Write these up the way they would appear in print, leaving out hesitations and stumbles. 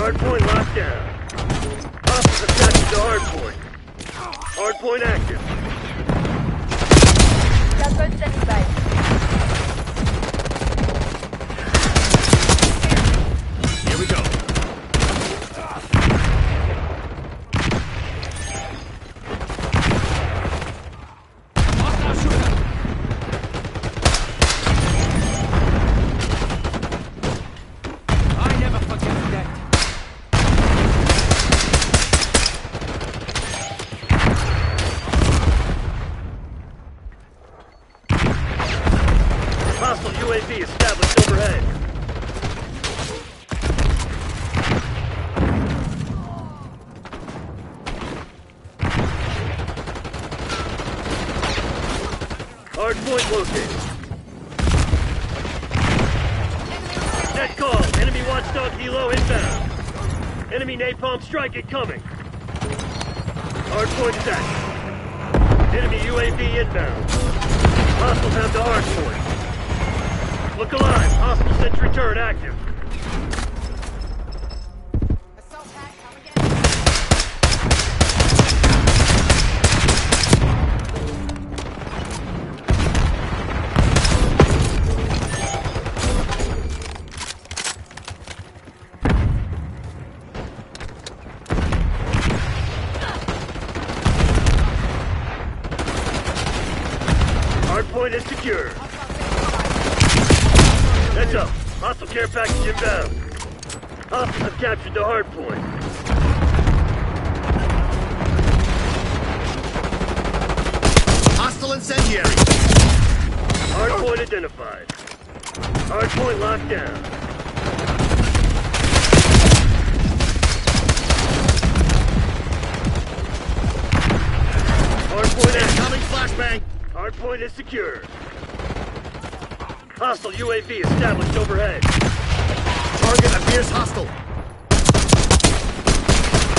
Hardpoint locked down. Hostiles attached to hardpoint. Hardpoint active. Gunboat standing by. Here we go. I never forget that. Hostile UAV established overhead. Hardpoint located. Net call. Enemy watchdog helo inbound. Enemy napalm strike incoming. Hardpoint is active. Enemy UAV inbound. Hostiles have the hardpoint. Look alive. Hostile sentry turret active. Assault pack, come again. Hardpoint is secure. Heads up. Hostile care package inbound. Hostiles have captured the hardpoint. Hostile incendiary. Hardpoint identified. Hardpoint locked down. Hardpoint active. Incoming flashbang. Hardpoint is secure. Hostile UAV established overhead. Target appears hostile.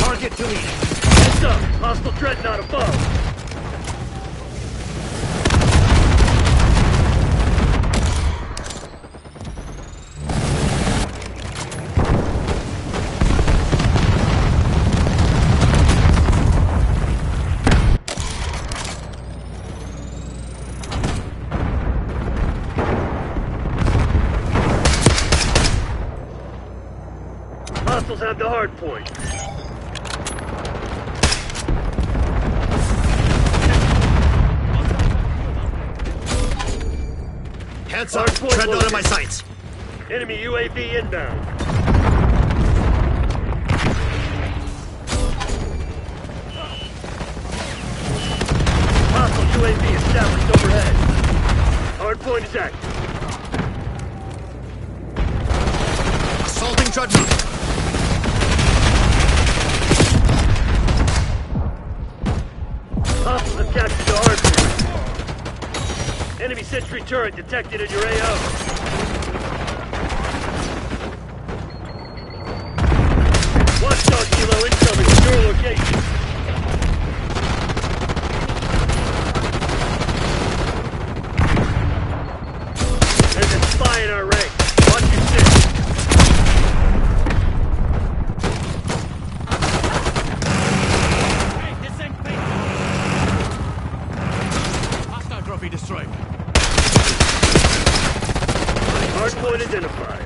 Target deleted. Heads up. Hostile dreadnought above. Hostiles have the hard point. Heads up. Treadnought in my sights. Enemy UAV inbound. Hostile UAV established overhead. Hardpoint is active. Assaulting dreadnought. Hostiles have captured the hardpoint. Enemy sentry turret detected in your AO. Watchdog kilo incoming to your location. There's a spy in our ranks. Watch your six. Hey, this ain't fake. Hostile trophy destroyed. Hardpoint identified.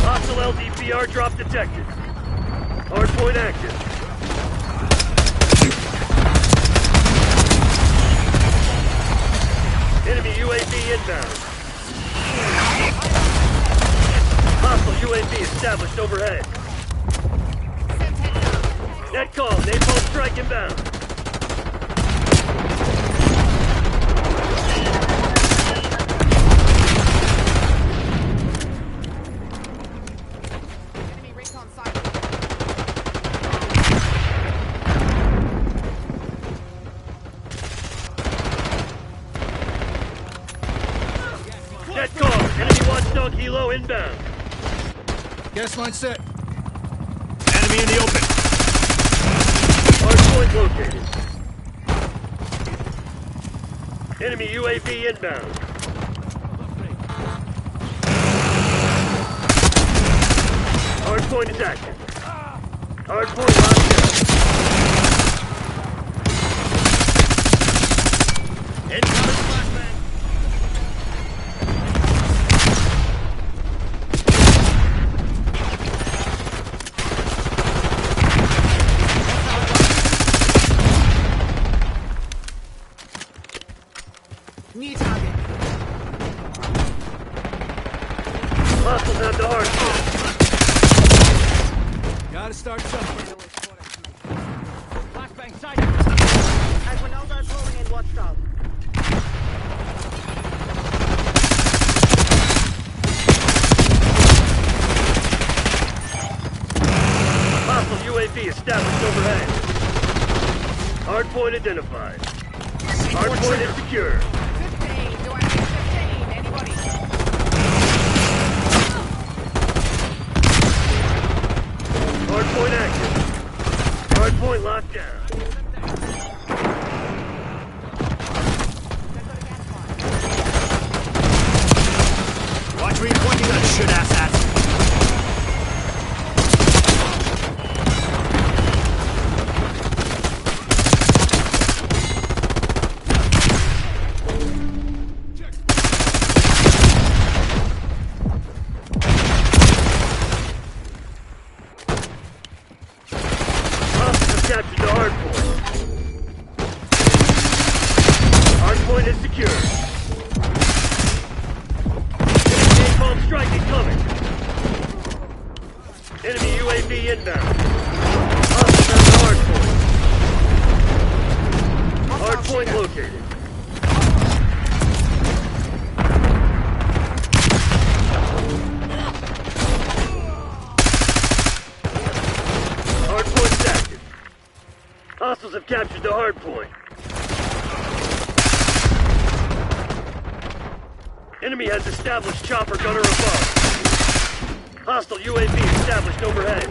Hostile LDPR drop detected. Hardpoint active. Enemy UAV inbound. Hostile UAV established overhead. Net call. Napalm strike inbound. Enemy recon sighted. Net call. Enemy watchdog helo inbound. Gas line set. Enemy in the open. Hardpoint located. Enemy UAV inbound. Hardpoint is active. Hardpoint locked down. Incoming flashbang. New target. Hostiles have the hardpoint. Gotta start somewhere. Flashbang sighted. Ronaldo is rolling in watchdog. Hostile UAV established overhead. Hardpoint identified. Hardpoint is secure. 15. Do I need 15? Anybody? Hardpoint active. Hardpoint locked down. Watch where you're pointing that shit ass at. Hostiles have captured the hardpoint. Hardpoint is secure. Napalm strike incoming. Enemy UAV inbound. Hostiles have the hardpoint. Hardpoint located. Hardpoint's active. Hostiles have captured the hardpoint. Enemy has established chopper gunner above. Hostile UAV established overhead.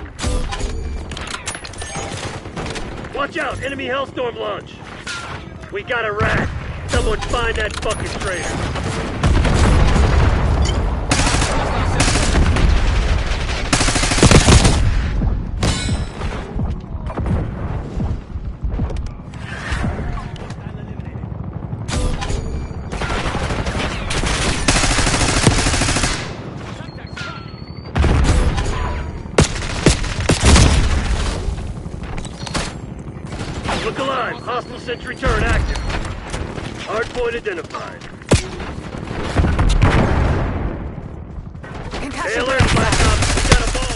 Watch out! Enemy Hellstorm launch! We got a rat! Someone find that fucking traitor! Look alive! Hostile sentry turret active. Hardpoint identified. Stay alert, Black Ops. We got a ball.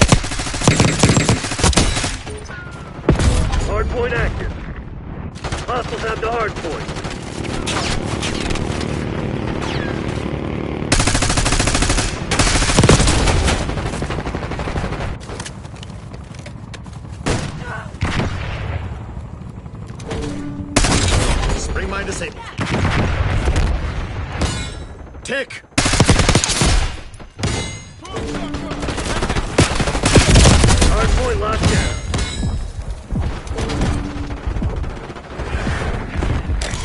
Hardpoint active. Hostiles have the hardpoint. Spring mine disabled. Tick! Hardpoint locked down.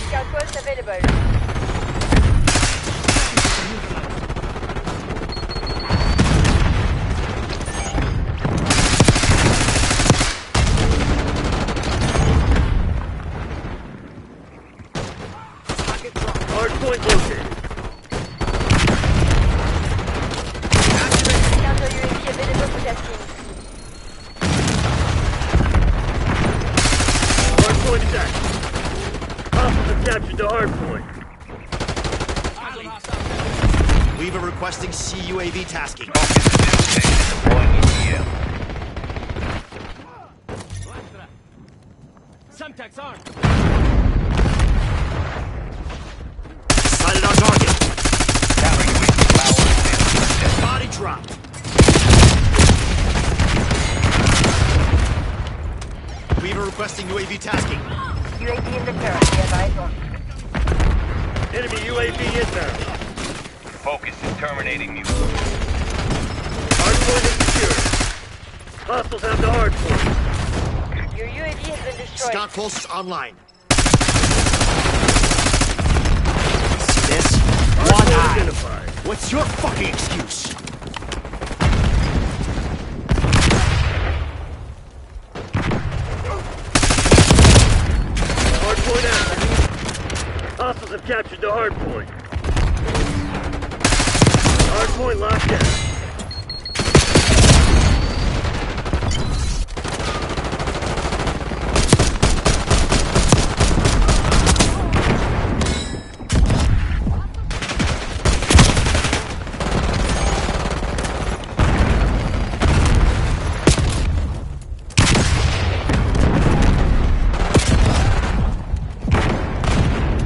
Scout post available. Hardpoint located. Counter UAV available for testing. Hardpoint is active. Hostiles have captured the hardpoint. Weaver requesting CUAV tasking. Semtex armed. Sighted on target. Body dropped. Weaver requesting UAV tasking. UAV in the turret. Stand eyes on. Enemy UAV inbound. Focus is terminating mute. Hardpoint is secure. Hostiles have the hardpoint. Your UAV has been destroyed. Scout pulse is online. this? One Hardpoint eye. identified. What's your fucking excuse? Hardpoint active. Hostiles have captured the hardpoint. Hardpoint locked down.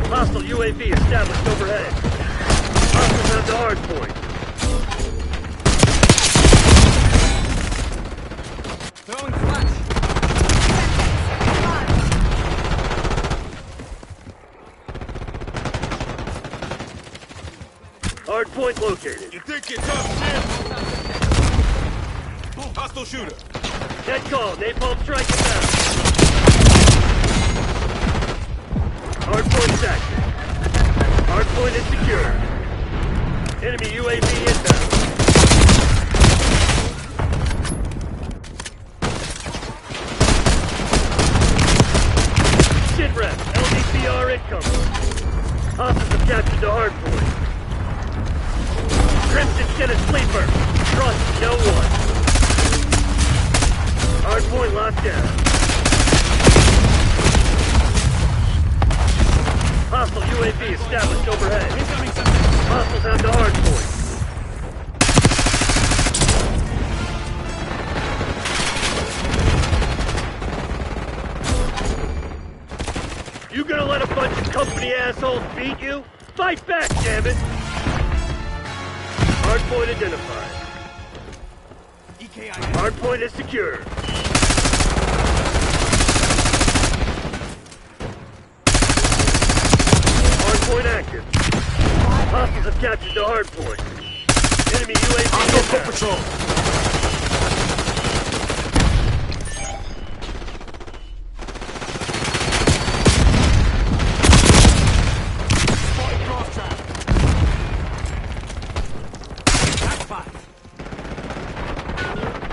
Hostile UAV established overhead. Hostiles have the hard point. Throwing flash. Hard point located. You think you're tough, shit? Hostile shooter. Dead call. Napalm strike inbound. Hard point is active. Hard point is secure. Enemy UAV inbound. Shit rep. LDPR incoming. Hostiles have captured the hard point. Crimson sent a sleeper. Trust no one. Hard point locked down. Hostile UAV established overhead. Hostiles have the hard point. You gonna let a bunch of company assholes beat you? Fight back, damn it! Hardpoint identified. Hardpoint is secure. Hardpoint active. Hostiles have captured the hardpoint. Enemy UAV Hostile foot inbound. patrol.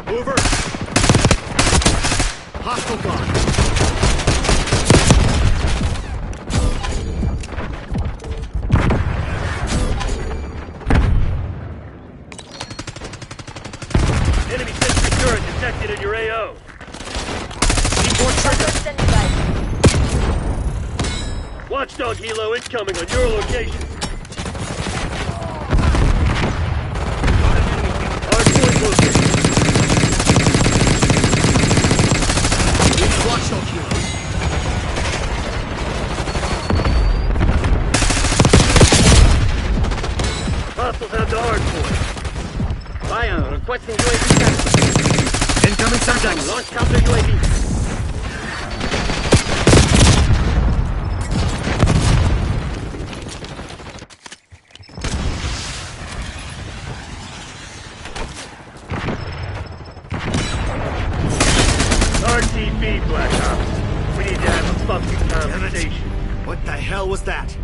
Mover. Hostile guard. Enemy sentry turret detected in your AO. Keyboard trigger. Standing by. Watchdog helo incoming on your location. Hardpoint located. Watchdog hero. Hostiles have the hardpoint. Fire, requesting UAV capture. Incoming subjects. Launch counter UAV. RTB, Black Ops. We need to have a fucking conversation. What the hell was that?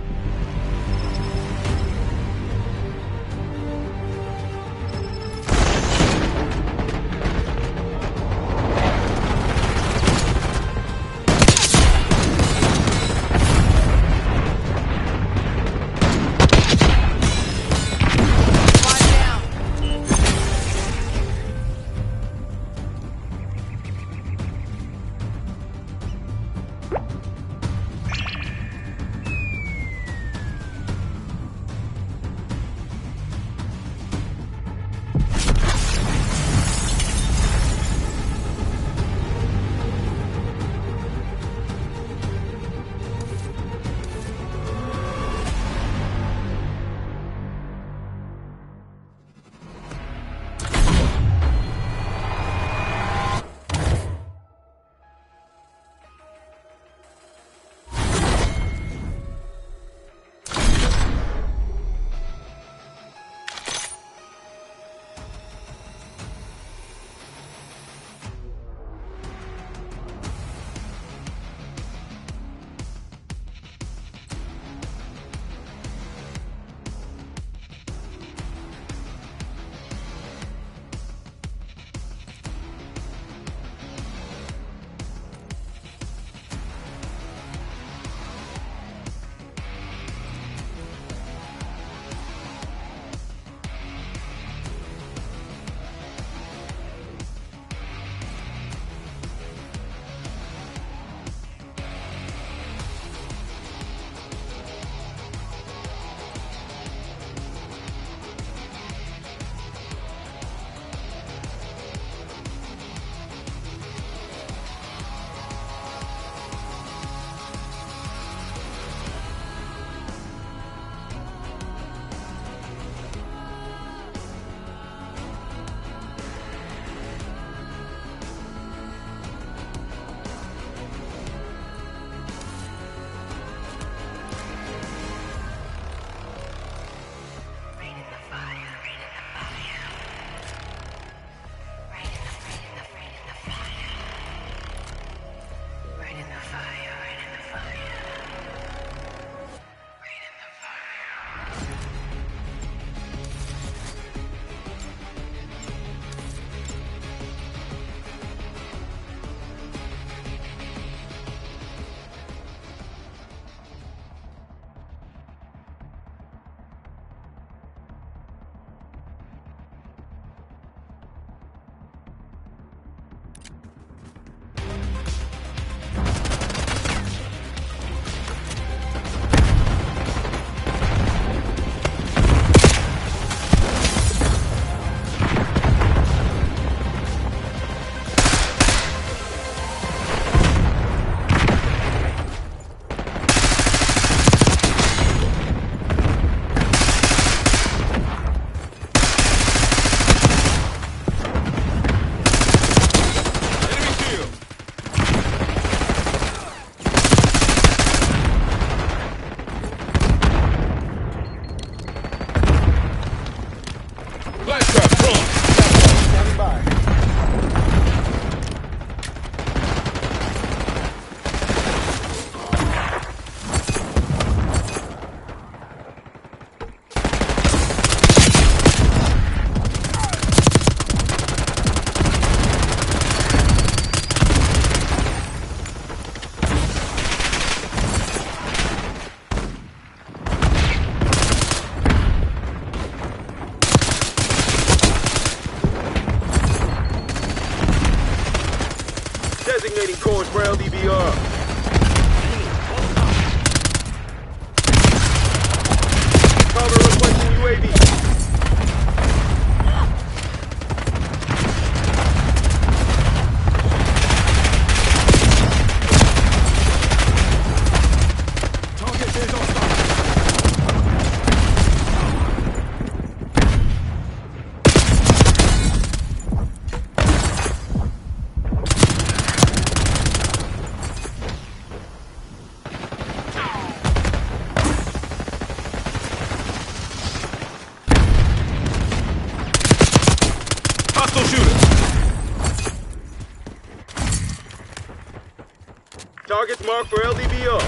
Targets marked for LDBR.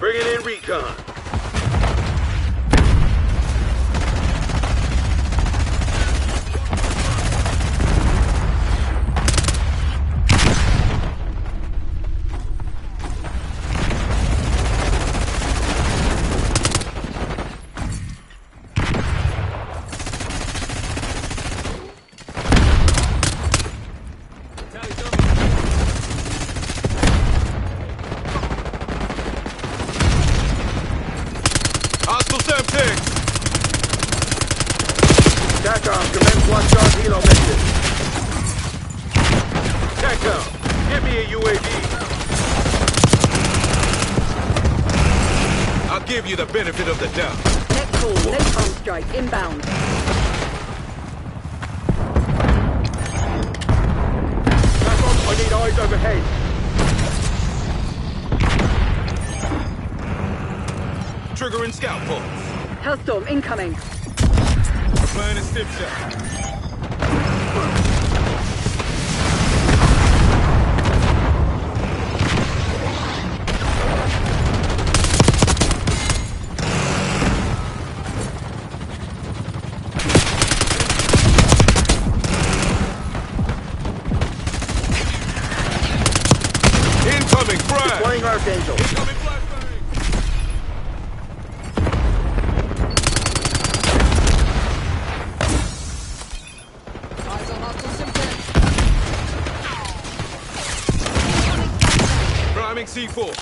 Bringing in recon. TACOM, commence watchdog helo mission. TACOM, give me a UAV. I'll give you the benefit of the doubt. Next call, napalm strike inbound. TACOM, I need eyes overhead. Triggering scout pulse. Hellstorm incoming. Applying a stiff shot. Incoming frag! Deploying Archangel. Incoming flashbang! Eyes on hostile Simtex. Priming C4.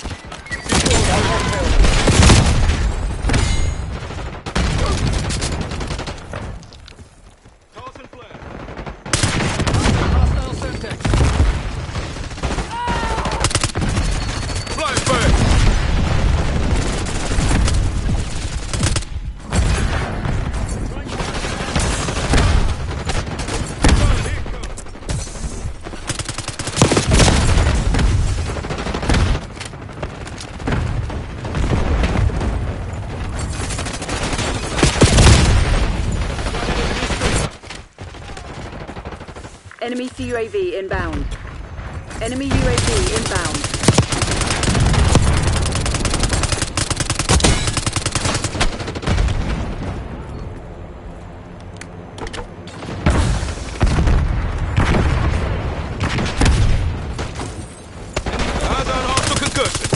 Tossing flag. Hostile Simtex. Flashbang! Enemy CUAV inbound. Enemy UAV inbound. Eyes on hostile concussion.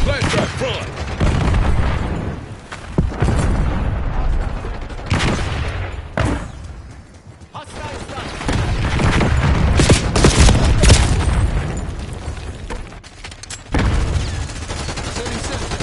Flashback front. Setting Simtex.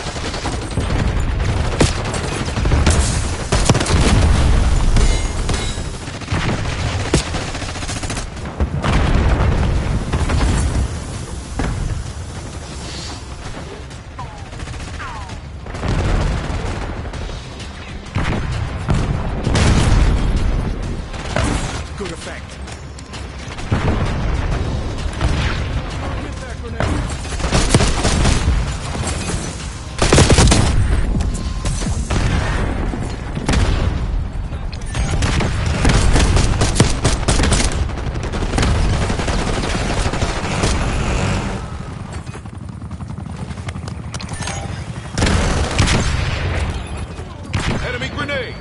Good effect. Impact grenade. Enemy grenade.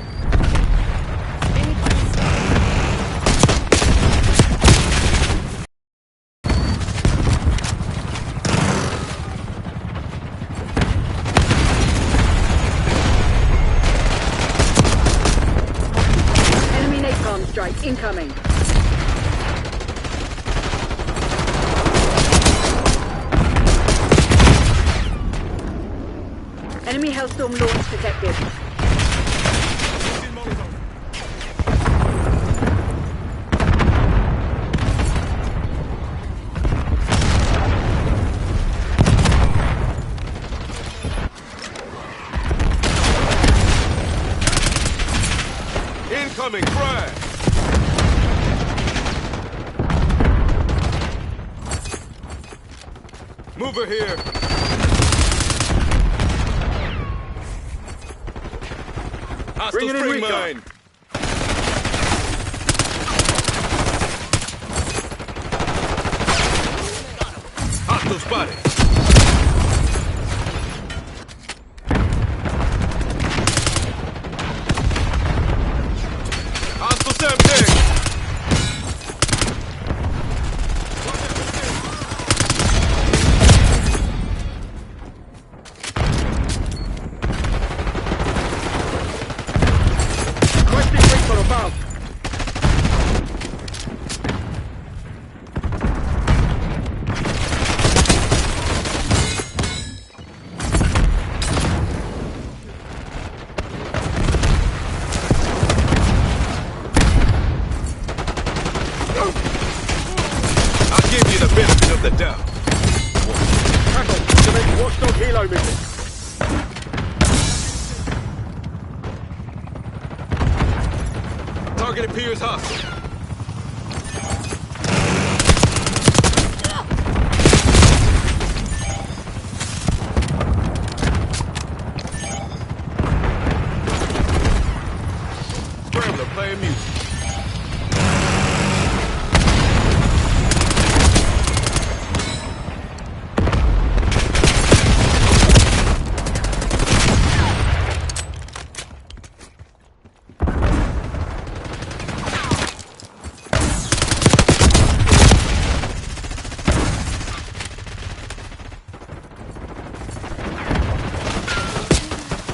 Enemy napalm strike incoming. Enemy Hellstorm launch detected. Incoming frag! Mover here. Hostile Bring it in, spring recon. mine. Hostile spotted. Hostile septic. Requesting recon above. I'll give you the benefit of the doubt. Tackle. Commence watchdog helo mission. Target appears hostile. Scrambler playing music.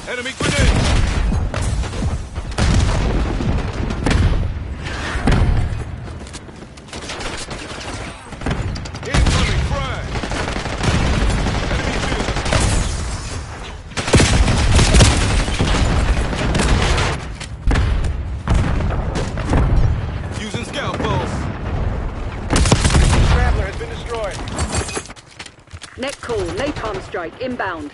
Enemy grenade! Incoming frag! Enemy shooter! Using scout pulse. Traveler has been destroyed. Net call, napalm strike inbound.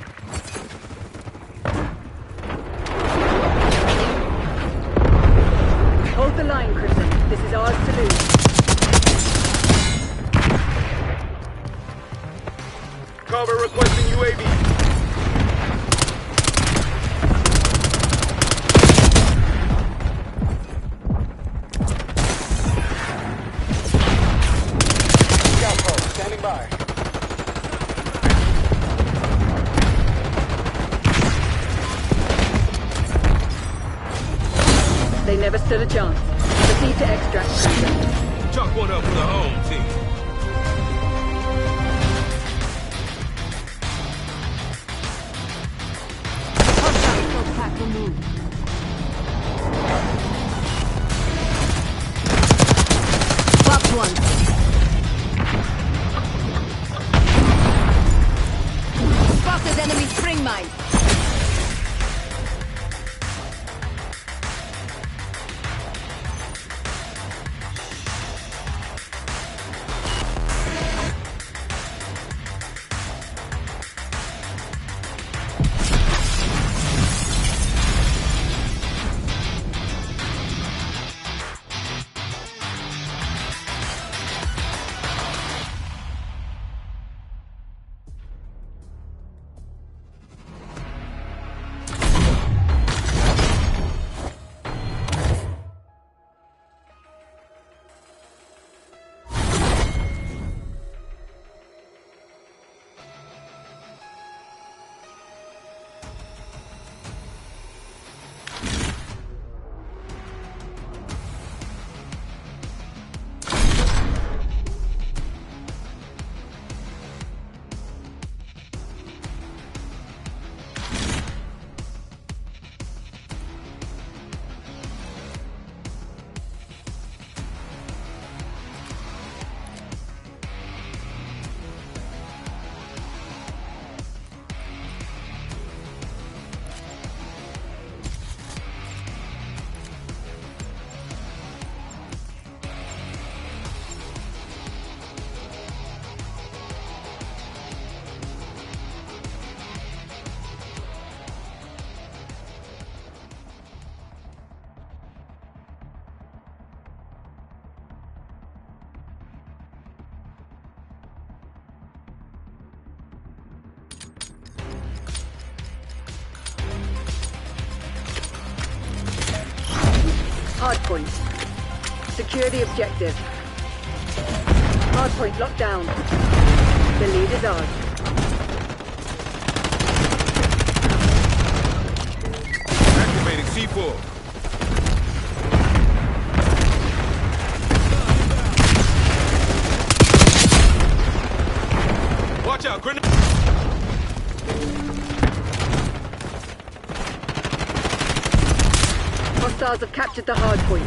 Hold the line, Crimson. This is ours to lose. Cover requesting UAV. Scout pulse, standing by. They never stood a chance. Proceed to extract Crimson. Chalk one up for the home team. Box one. Spotted enemy spring mine. Hardpoint. Secure the objective. Hardpoint locked down. The lead is ours. Activating C4. Watch out, grenade! Hostiles have captured the hardpoint.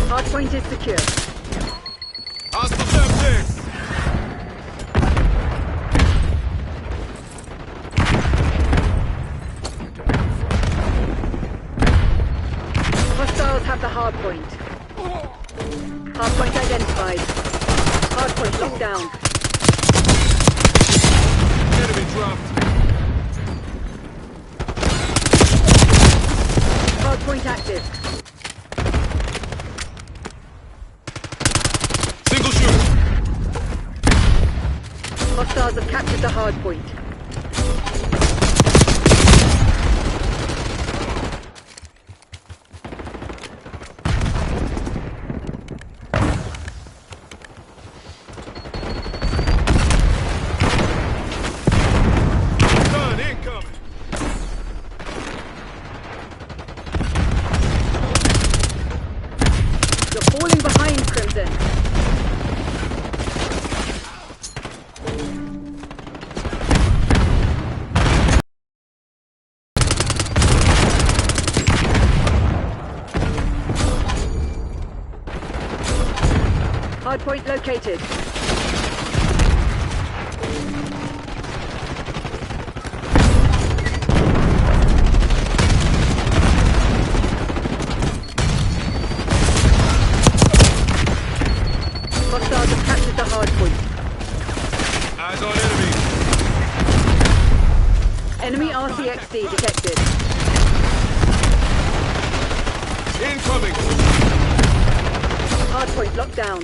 Hardpoint is secure. Hostile subject! Hostiles have the hardpoint. Hardpoint identified. Hardpoint locked down. Enemy dropped. Hardpoint active. Single shooter. Hostiles have captured the hardpoint. Gun incoming. You're falling behind, Crimson. Hardpoint located. Hostiles have captured the hardpoint. Eyes on enemy. Enemy RCXD detected. Incoming. Hardpoint locked down.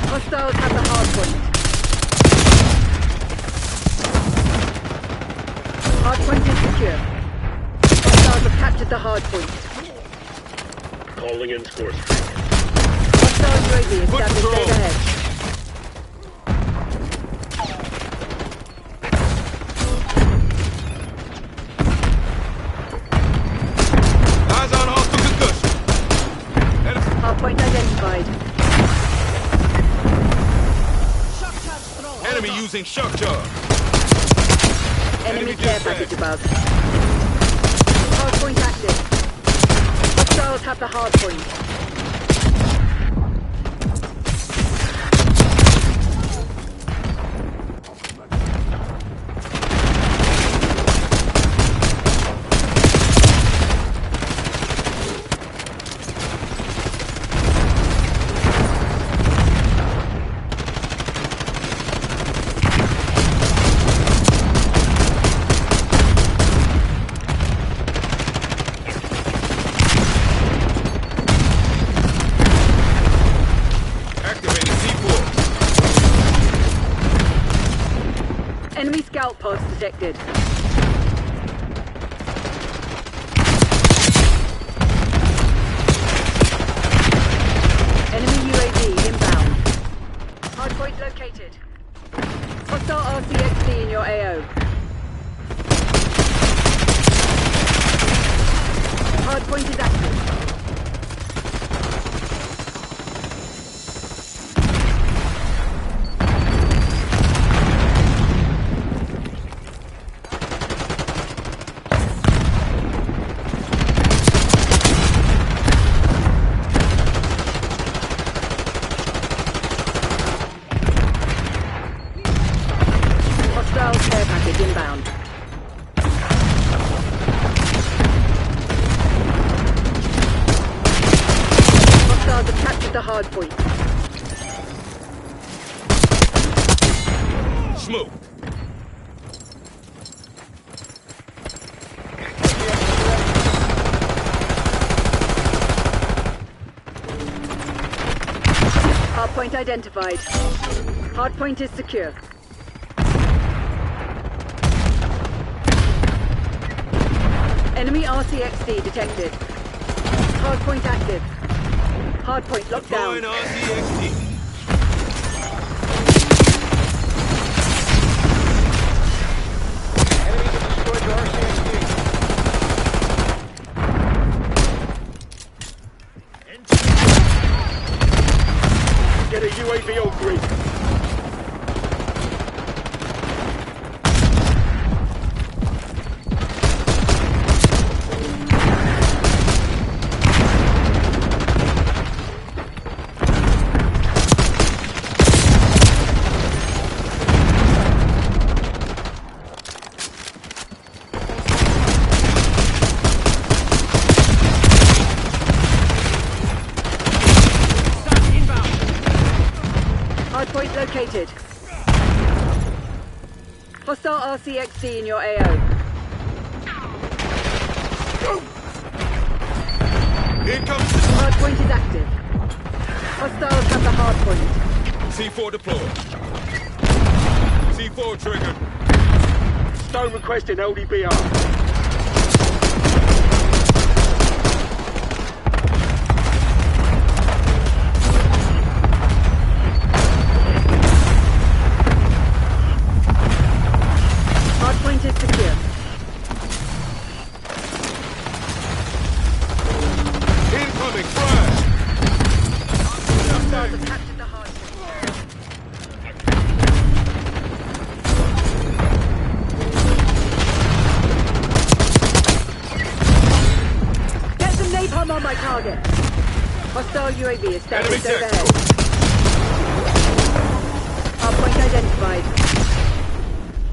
Hostiles have the hardpoint. Hardpoint is secure. Hostiles have captured the hardpoint. Calling in score. Hostile UAV established Control. overhead. Eyes on hostile concussion. Hardpoint identified. Enemy using shock charge. Enemy Enemy care dispatch. package above. Hardpoint active. Hostiles have the hardpoint. Activating C4. Enemy scout pods detected. Enemy UAV inbound. Hardpoint located. Hostile RCXD in your AO. Hardpoint is active. Hostile care package inbound. Hostiles have captured the hardpoint. Smoke. Hardpoint identified. Hardpoint is secure. Enemy RCXD detected. Hardpoint active. Hardpoint locked down. Deploying RCXD. Enemies have destroyed your RCXD. Get a UAV on grid. Hardpoint located. Hostile RCXD in your AO. Incoming. Hardpoint is active. Hostiles have the hardpoint. C4 deployed. C4 triggered. Stone requesting LDBR. Hardpoint is secure. Incoming. Flash. Hostiles have captured the hardpoint. Get some napalm on my target. Hostile UAV Enemy established tech. overhead. Hardpoint identified.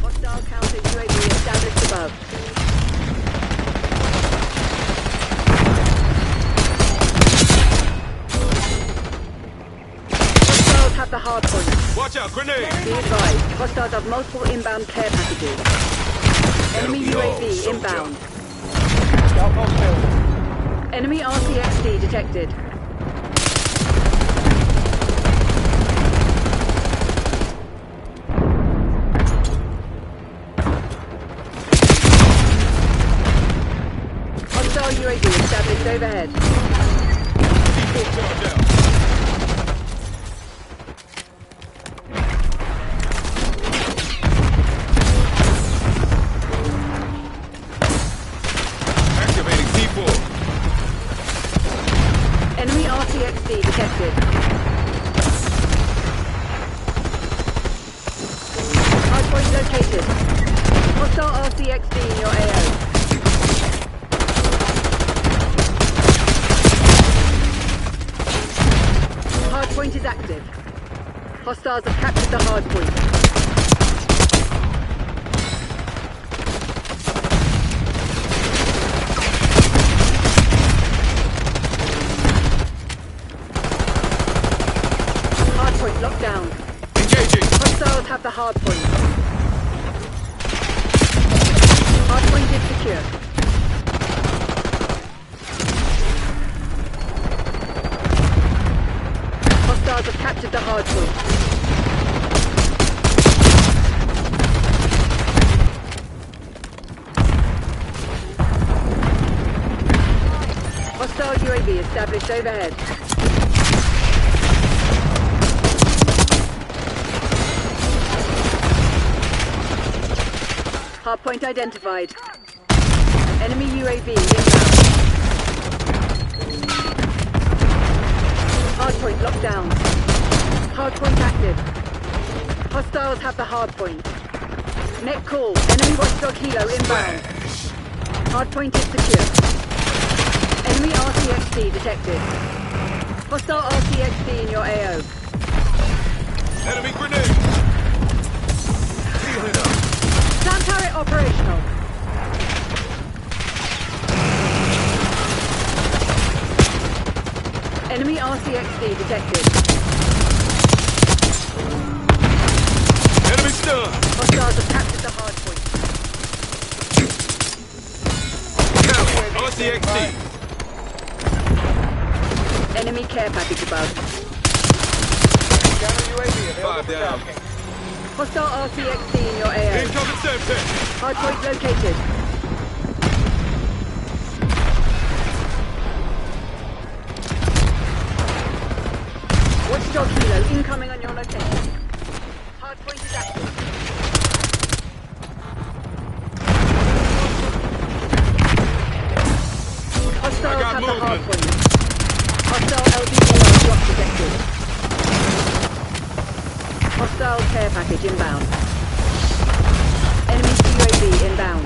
Hostile counter UAV established above. Hostiles have the hardpoint. Watch out. Grenade. Be advised, hostiles have multiple inbound care packages. Enemy That'll be all, UAV soldier. inbound. Scout pulse failed. Enemy RCXD detected. Hostile UAV established overhead. C4 charged out. Activating C4. Enemy RCXD detected. Hardpoint located. Hostile RCXD in your AO. Hardpoint is active. Hostiles have captured the hardpoint. Hardpoint locked down. Engaging. Hostiles have the hardpoint. Hardpoint is secure. Hostiles have captured the hardpoint. Hostile UAV established overhead. Hardpoint identified. Enemy UAV inbound. Hardpoint locked down. Hardpoint active. Hostiles have the hardpoint. Net call. Enemy watchdog helo inbound. Hardpoint is secure. Enemy RCXD detected. Hostile RCXD in your AO. Enemy grenade. Seal it up. SAM turret operational. Enemy RCXD detected. Enemy stunned. Hostiles have captured the hardpoint. Count. RCXD. Enemy care package above. Counter UAV available. 5 down. Hostile RCXD in your AO. Incoming Semtex. Hardpoint located. Watchdog Kilo incoming on your location. Hardpoint is active. Hostiles have the hardpoint. Hostile LBPR drop detected. Hostile care package inbound. Enemy UAV inbound.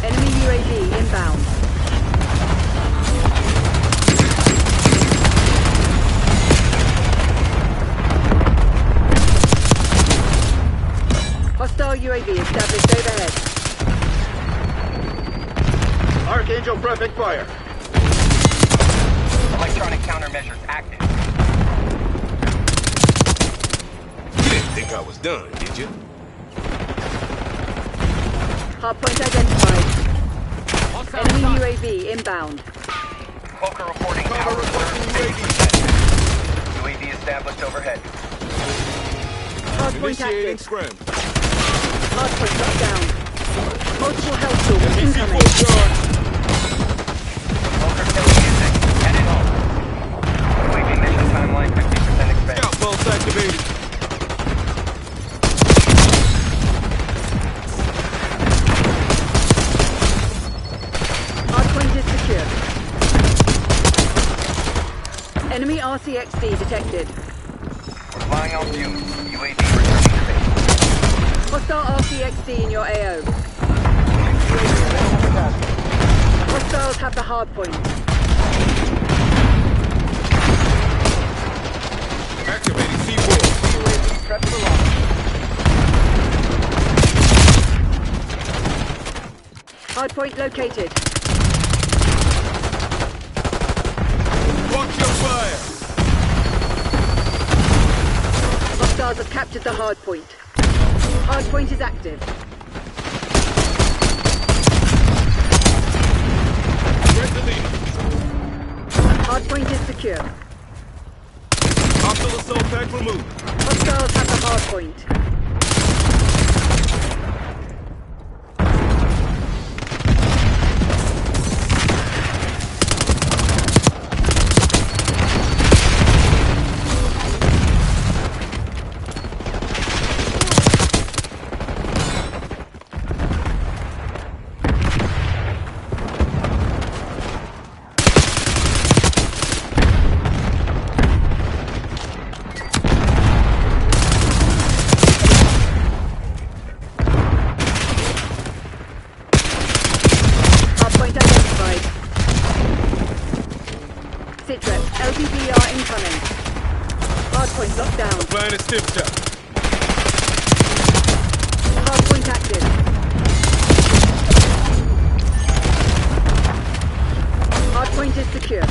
Enemy UAV inbound. Hostile UAV established overhead. Archangel prefect fire. Electronic countermeasures active. You didn't think I was done, did you? Hardpoint identified. Enemy UAV inbound. Cloaker reporting Cover power requesting reserve UAV. 50%. UAV established overhead. Hardpoint Initiating active. scramble. Hardpoint shut down. Multiple health storms NBC incoming. full charge. Cloaker killing music. Headed home. UAV mission timeline 50% expanded. Scout pulse activated. Hardpoint is secure. Enemy RCXD detected. We're flying on fumes. UAV returning to base. Hostile RCXD in your AO. Hostiles have the hardpoint. Activating C4. Prep for launch. Hardpoint located. Watch your fire. Hostiles have captured the hardpoint. Hardpoint is active. Red the leader. Hardpoint is secure. Hostile assault pack removed. Hostiles have the hardpoint. Hardpoint identified. Sitrep, LBBR incoming. Hardpoint locked down. Applying a stiff shot. Hardpoint active. Hardpoint is secure.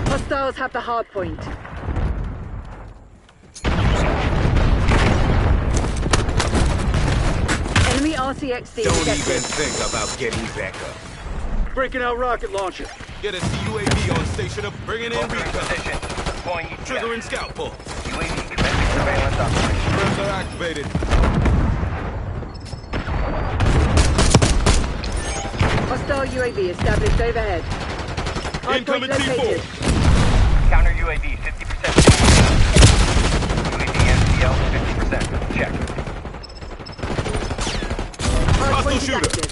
Hostiles have the hardpoint. Enemy RCXD Don't detected. even think about getting back up. Breaking out rocket launcher. Get a CUAV on station up, bringing in Cloaker in recon. position. Deploying ETS. Triggering scout pulse. UAV commencing surveillance operation. Pressure activated. Hostile UAV established overhead. Hardpoint Incoming located. T4. Counter UAV 50%. UAV MCL 50%. Check. Hardpoint Hostile is shooter. active.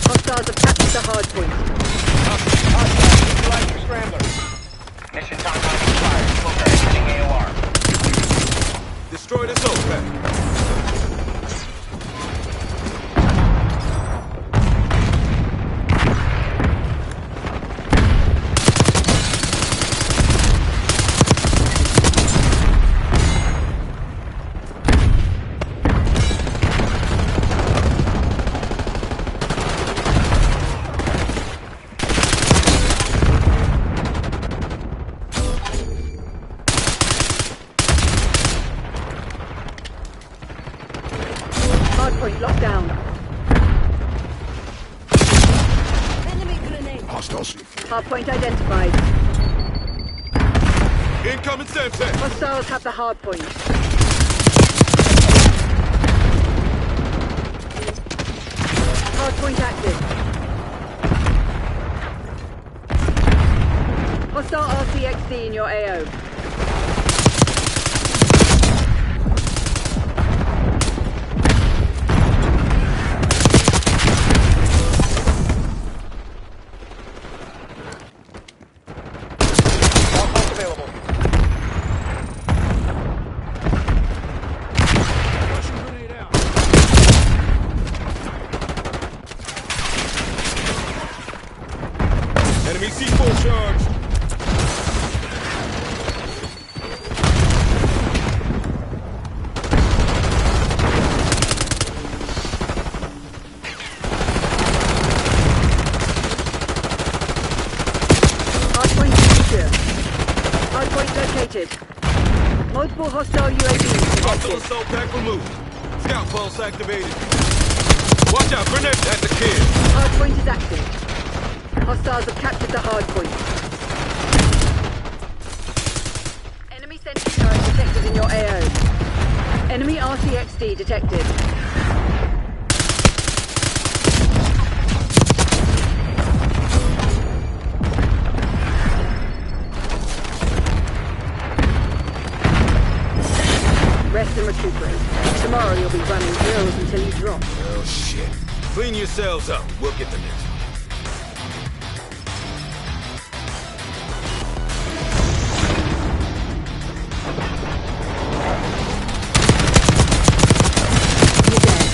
Hostiles have captured the hardpoint. Light scrambler. Mission timeline expired. Cloaker exiting AOR. Destroy the assault pack. Hardpoint locked down. Hostiles. Hardpoint identified. Incoming Semtex. Hostiles have the hardpoint. Hardpoint active. Hostile RCXD in your AO. Outpost available. Russian grenade out. Enemy C4 charge. Hardpoint secure. Hardpoint located. Multiple hostile UAVs Hostile detected. assault pack removed. Scout pulse activated. Watch out, grenade. That's a kid. Hardpoint is active. Hostiles have captured the hardpoint. Enemy sentry turret detected in your AO. Enemy RCXD detected. Rest and recuperate. Tomorrow you'll be running drills until you drop. Oh, shit. Clean yourselves up. We'll get the next one. You're dead.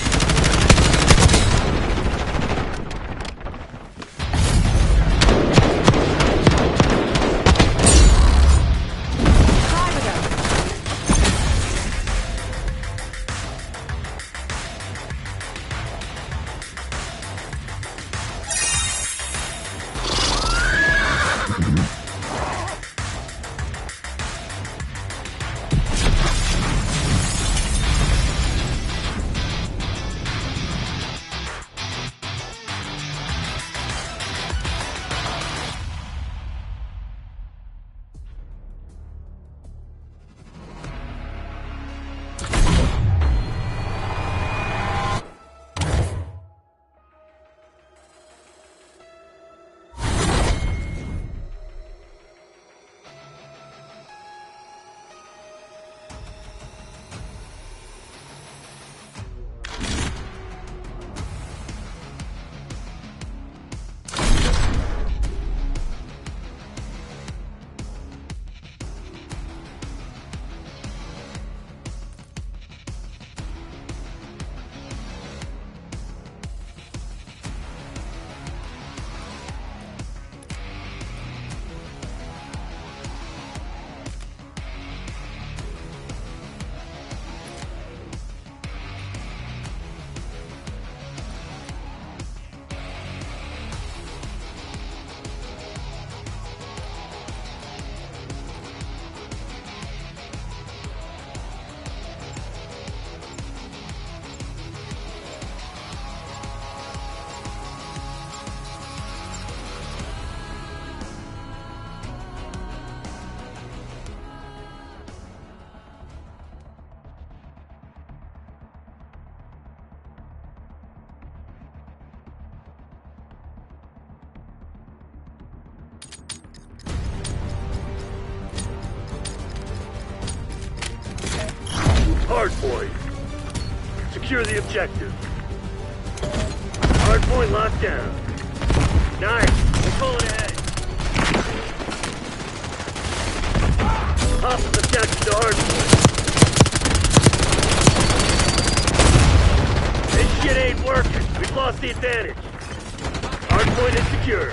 Hardpoint. Secure the objective. Hardpoint locked down. Nice. We're pulling ahead. Hostiles have captured the hardpoint. This shit ain't working. We've lost the advantage. Hardpoint is secure.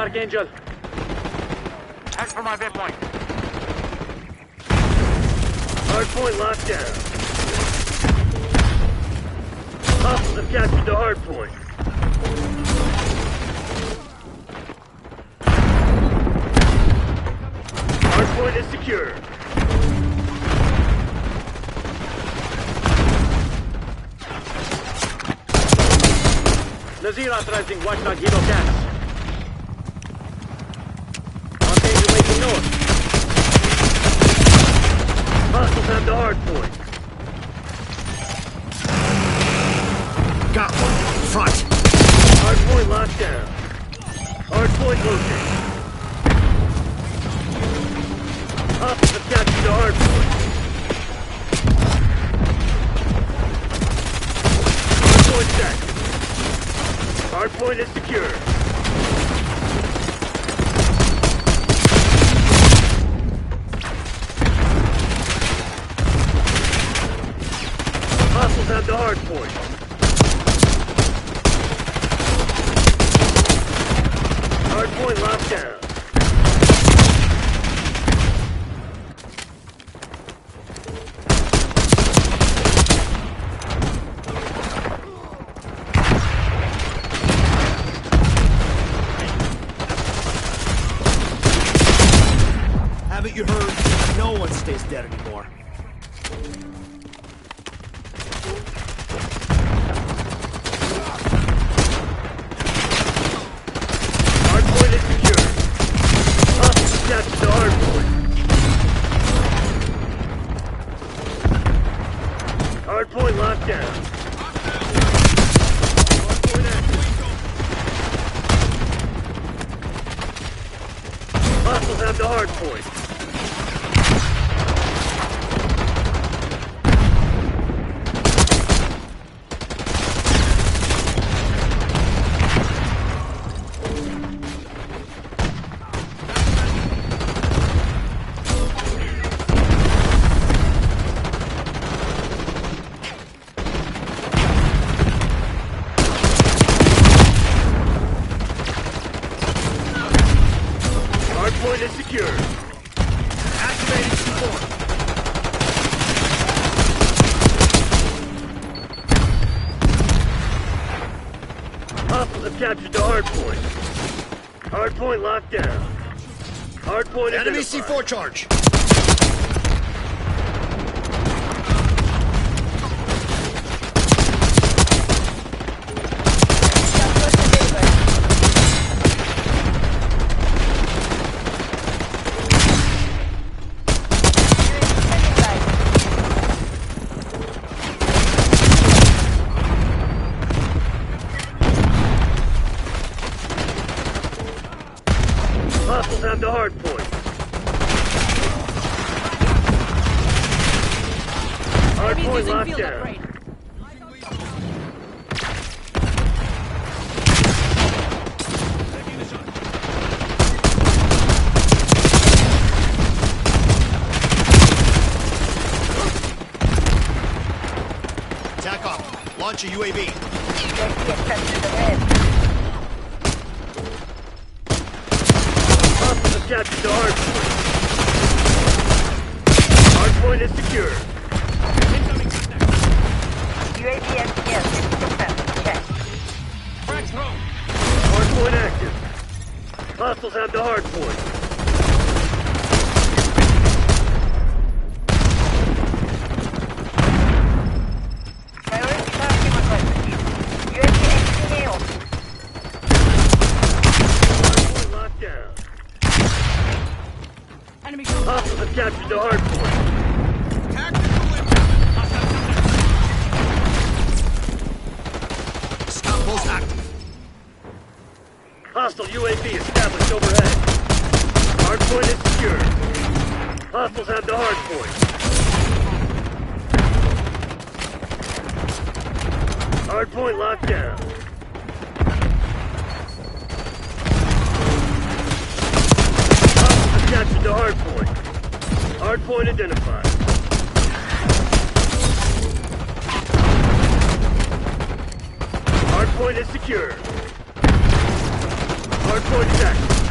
Archangel. Head for my midpoint. Hardpoint locked down. Hostiles have captured the hardpoint. Hardpoint is secure. Nazir authorizing watchdog helo gas. Archangel making north. Hostiles have the hardpoint. Got one. Front. Hardpoint locked down. Hardpoint located. Hostiles have captured the hardpoint. Hardpoint set. Hardpoint is secure. Hostiles have the hardpoint. Hardpoint locked down. Haven't you heard? No one stays dead anymore. Hardpoint is secure. Hostiles have captured the hardpoint. Hardpoint locked down. Hardpoint active. Hostiles have the hardpoint. Hardpoint is secure. Activating C4. Hostiles have captured the hardpoint. Hardpoint locked down. Hardpoint Enemy identified. C4 charge. Hostiles have the hardpoint. Hardpoint locked down. Attack off. Launch a UAV. Hostiles have captured the hardpoint. Hardpoint is secure. UAV FPS 50%. Check. Hardpoint active. Hostiles have the hardpoint. Priority target requested. UAV XPO. Hardpoint locked down. Hostiles have captured the hardpoint. Scout post active. Hostile UAV established overhead. Hardpoint is secure. Hostiles have the hardpoint. Hardpoint locked down. Hostiles have captured the hardpoint. Hardpoint identified. Hardpoint is secure. Hardpoint is active.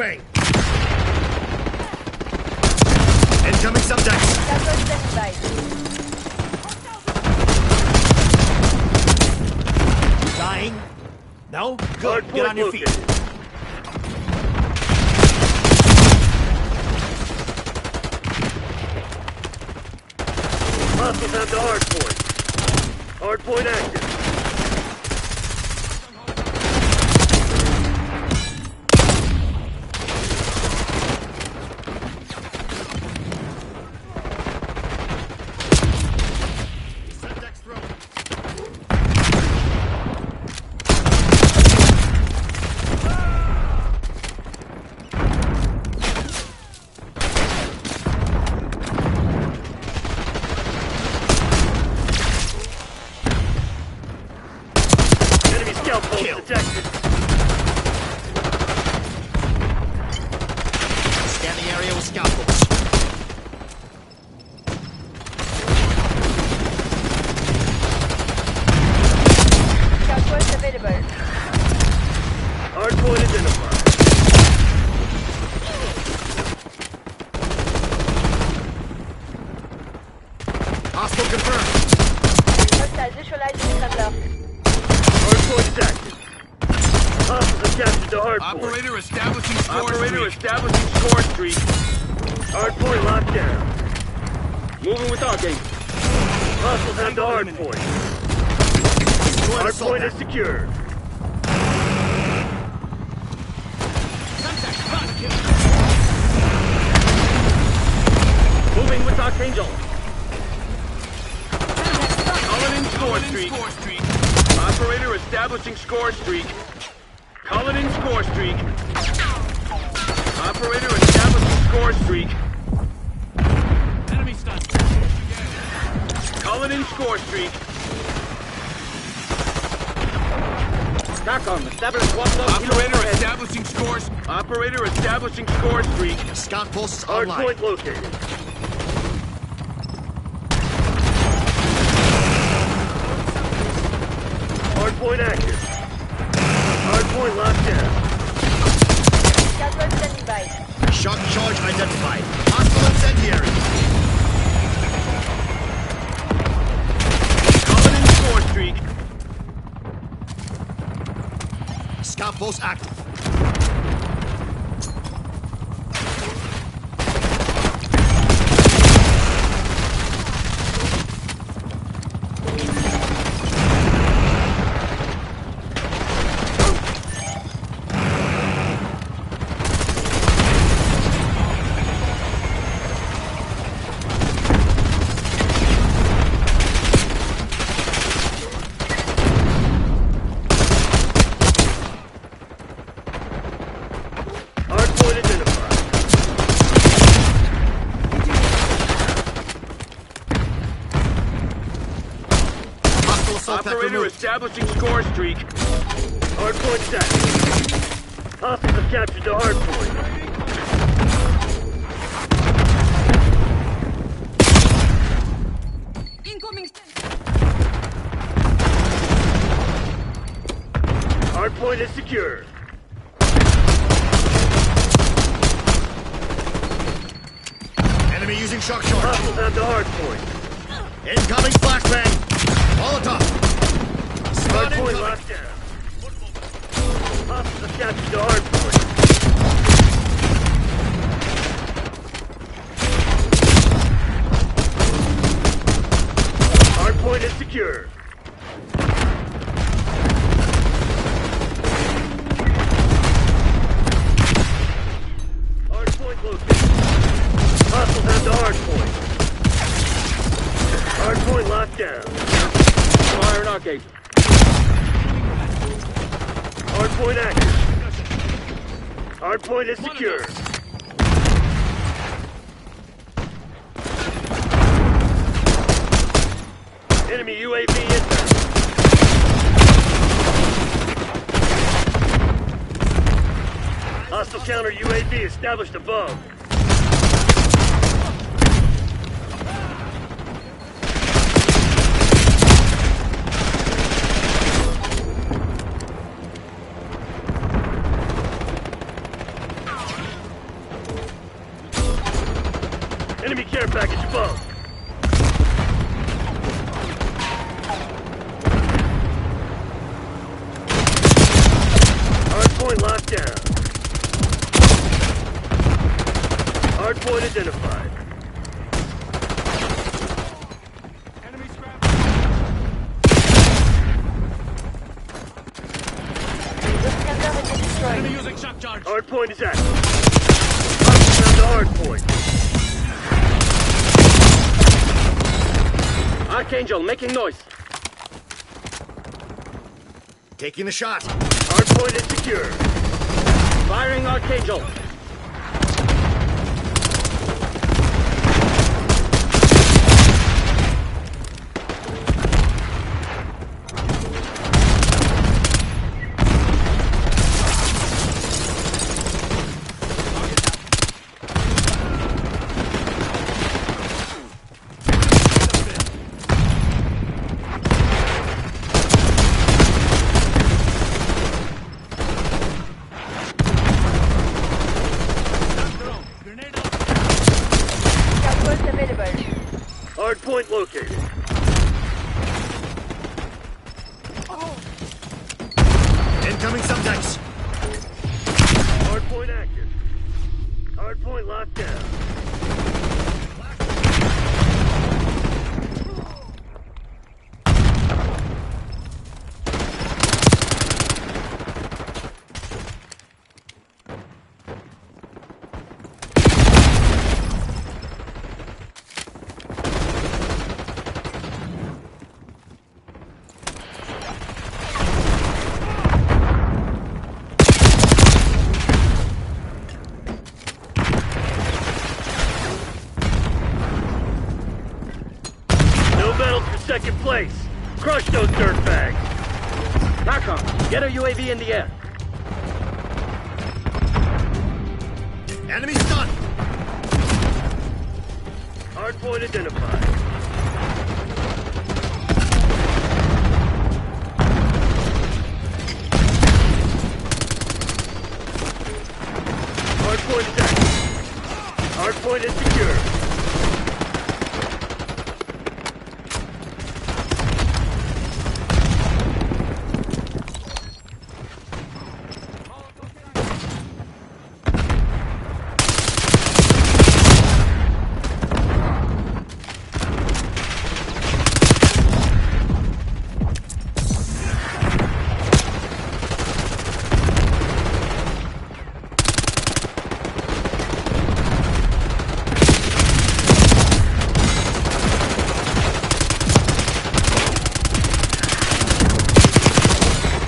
flashbang! Incoming subjects! Scouts standing by. Dying? No? Good. Hardpoint Get on your feet. located. Hostiles have the hardpoint. Hardpoint active. Subjects thrown. Enemy scout post Kill. detected. Scan the area with scout bolts. Scout post available. Hardpoint identified. Hostile confirmed. Hostile visualizing center. Hardpoint is active. Hostiles have captured the hardpoint. Operator establishing score Operator streak. establishing score streak. Hardpoint locked down. Moving with Arcade. Hostiles have the hardpoint. Hardpoint is secure. Moving with Archangel. Calling in score streak. Score streak. Operator establishing score streak. Calling in score streak. Operator establishing score streak. Enemy stun. Calling in score streak. TACOM, establish watchdog Operator establishing scores. Operator establishing score streak. Scout posts online. Hardpoint located. Hardpoint active. Hardpoint locked down. Scout post standing by. Shock charge identified. Hostile incendiary. Calling in score streak. Scout post active. Hardpoint identified. Hostile assault pack Operator removed. establishing score streak. Hardpoint set. Hostiles have captured the hardpoint. Incoming. Hardpoint is secure. Enemy using shock charge. Hostiles have the hardpoint. Incoming flashbang. Molotov. Squad Hardpoint incoming. locked down. Hostiles have captured the hardpoint. Hardpoint is secure. Hardpoint located. Hostiles have the hardpoint. Hardpoint locked down. Fire and Arcade. Hardpoint active. Hardpoint is secure. Enemy UAV inbound. Hostile counter UAV established above. Hardpoint locked down. Hardpoint identified. Enemy scrap. The scanner has been destroyed. Enemy using shock charge. Hardpoint is active. Hostile found the hardpoint. Archangel, making noise. Taking the shot. Hardpoint is secure. Firing Archangel. Scout available. Hardpoint located. Incoming subjects. Hardpoint active. Hardpoint locked down. No medals for second place. Crush those dirtbags. TACOM, get a UAV in the air. Enemy stunned. Hardpoint identified. Hardpoint is active. Hardpoint is secure.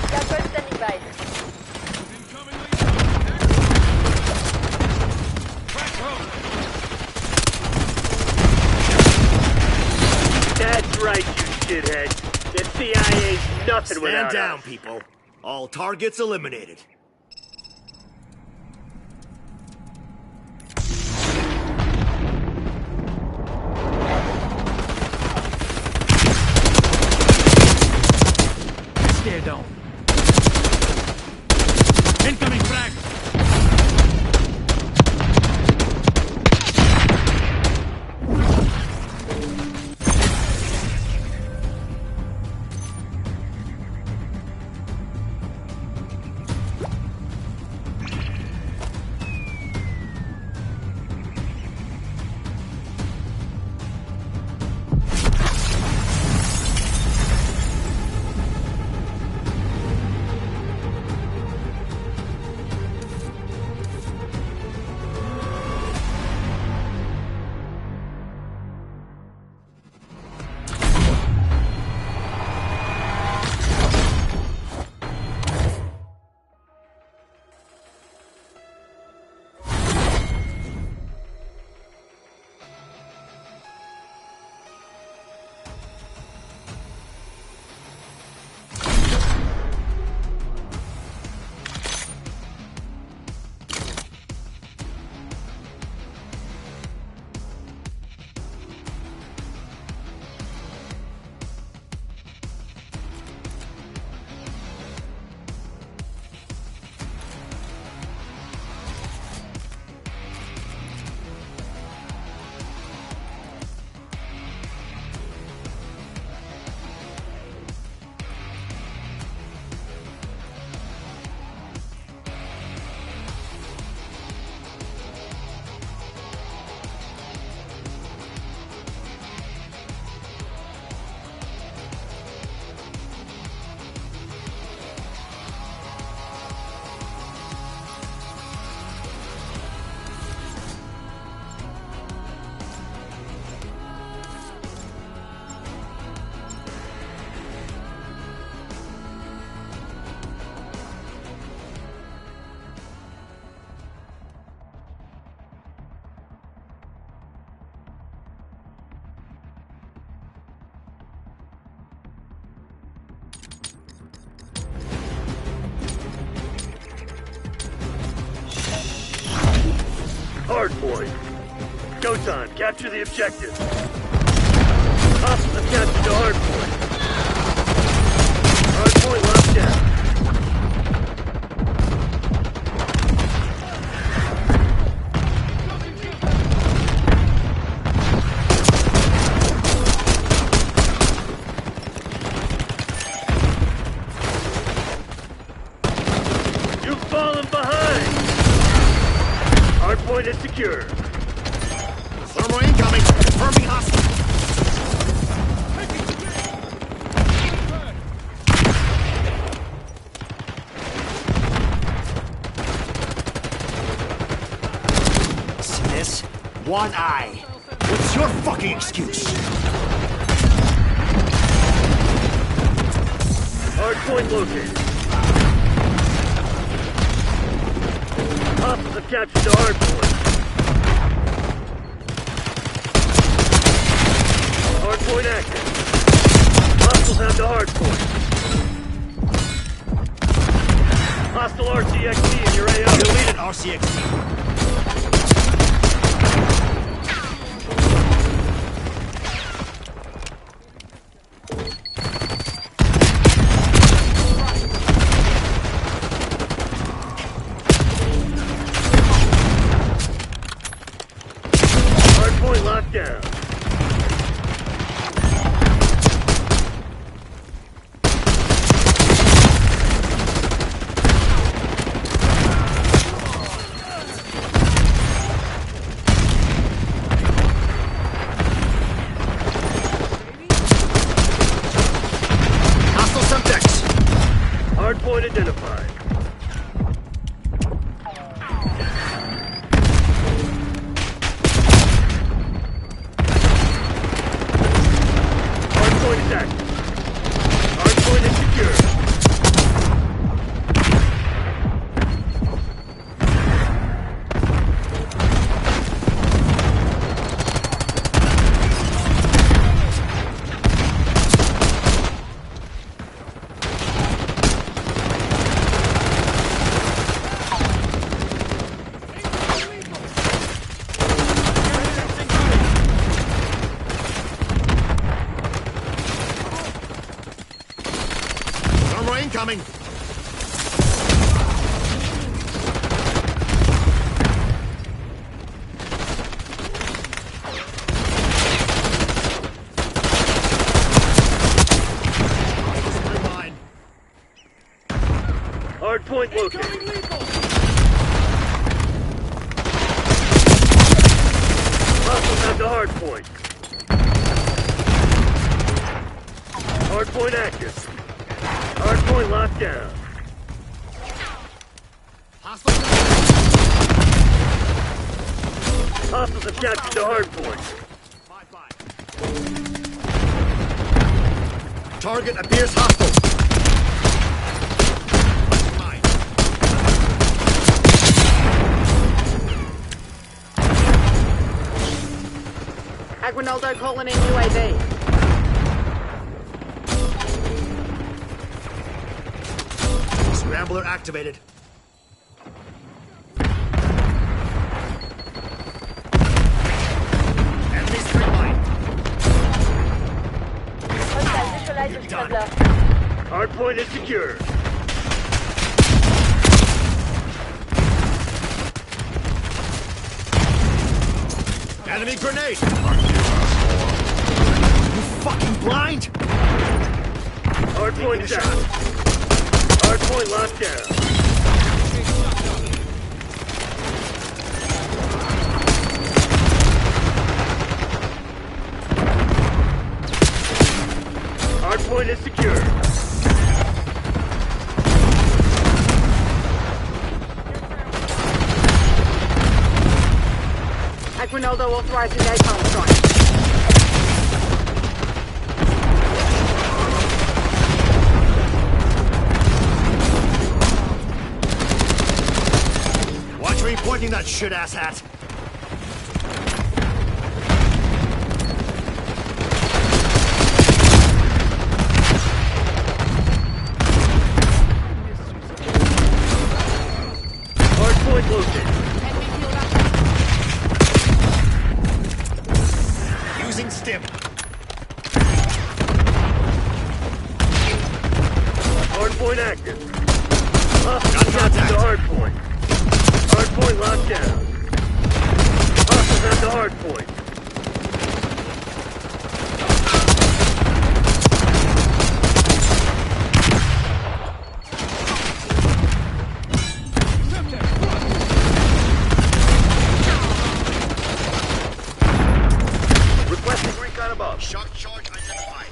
Scout standing by. Incoming lead. That's right, you shithead. The CIA's nothing Stand without down, us. people. All targets eliminated. Stay down. Incoming frag. hard point. Go time. Capture the objective. Hostiles have captured the hard point. Hard point locked down. You've fallen behind. Hard point is secure. Thermal incoming. Confirming hostile. See this? One eye. What's your fucking excuse? Hard point located. Hostiles have captured the hard point. Hard point active. Hostiles have the hard point. Hostile RCXD in your AO. Deleted RCXD. Hard point locked down. Hostile subjects. Hard point identified. Hard point is active. Hard point is secure. Thermal incoming. Hard point located. Hostiles have the hard point. Hard point active. Hard point locked down. Hostiles have captured the hard point. Target appears hostile. Aguinaldo calling in UAV. Scrambler activated. Enemy straight line. Hostile neutralize the scrambler. Hard point is secure. Enemy grenade. You fucking blind? Hard point is active. Hard point locked down. Hard point is secure. Aguinaldo authorizing napalm strike. Watch where you're pointing that shit-ass hat. Hard point located. Hostiles captured the hard point. Hard point locked down. Hostiles at the hard point. Requesting recon above. Shock charge identified.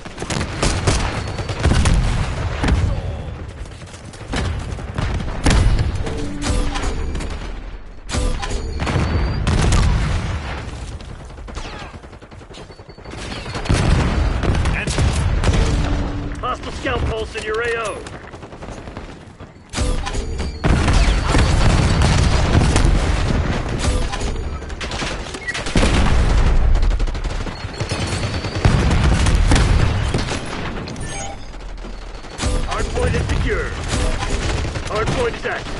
Hostile scout pulse in your AO. Hardpoint is secure. Hardpoint is active.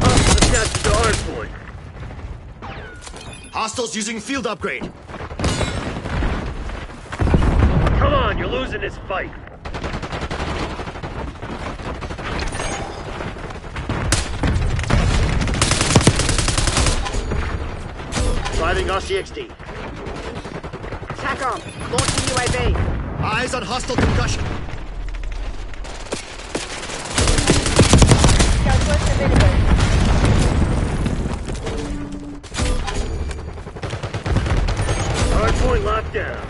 Hostiles attached to hardpoint. Hostiles using field upgrade. Come on, you're losing this fight. Driving RCXD. TACOM, launching UAV. Eyes on hostile concussion. Southwest available. Hardpoint locked down.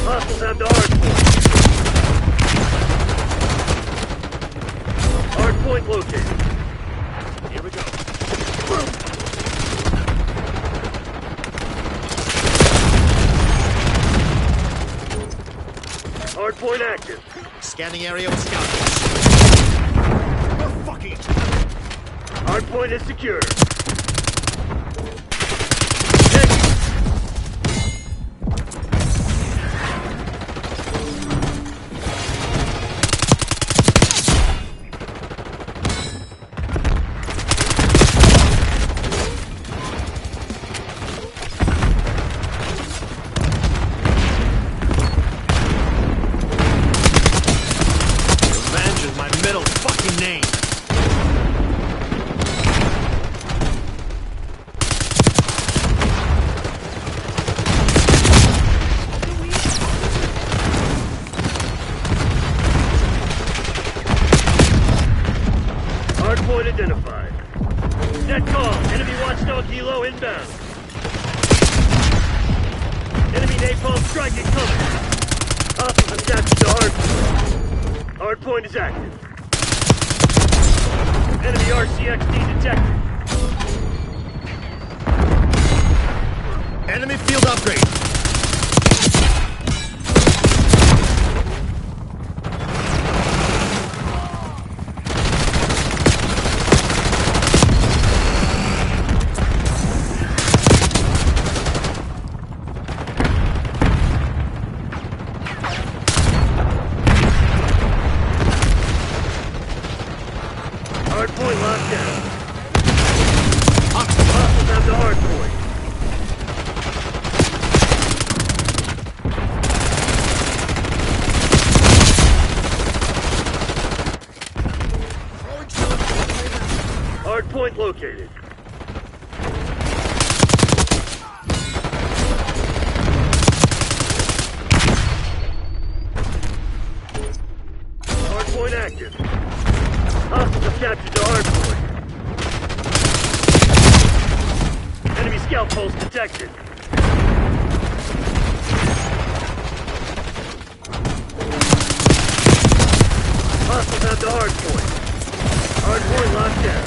Hostiles have the hardpoint. Hardpoint located. Here we go. Hardpoint active. Scanning area with scouts. We're fucking. Hardpoint is secure. Revenge is my middle fucking name. Hardpoint identified. Net call. Enemy watchdog helo inbound. Enemy napalm strike incoming. Hostiles attached to hardpoint. Hardpoint is active. Enemy RCXD detected. Enemy field upgrade. Hardpoint locked down. Hostiles have the hardpoint. Hardpoint located. Hardpoint active. Hostiles have captured the hardpoint. Enemy scout pulse detected. Hostiles have the hardpoint. Hardpoint locked down.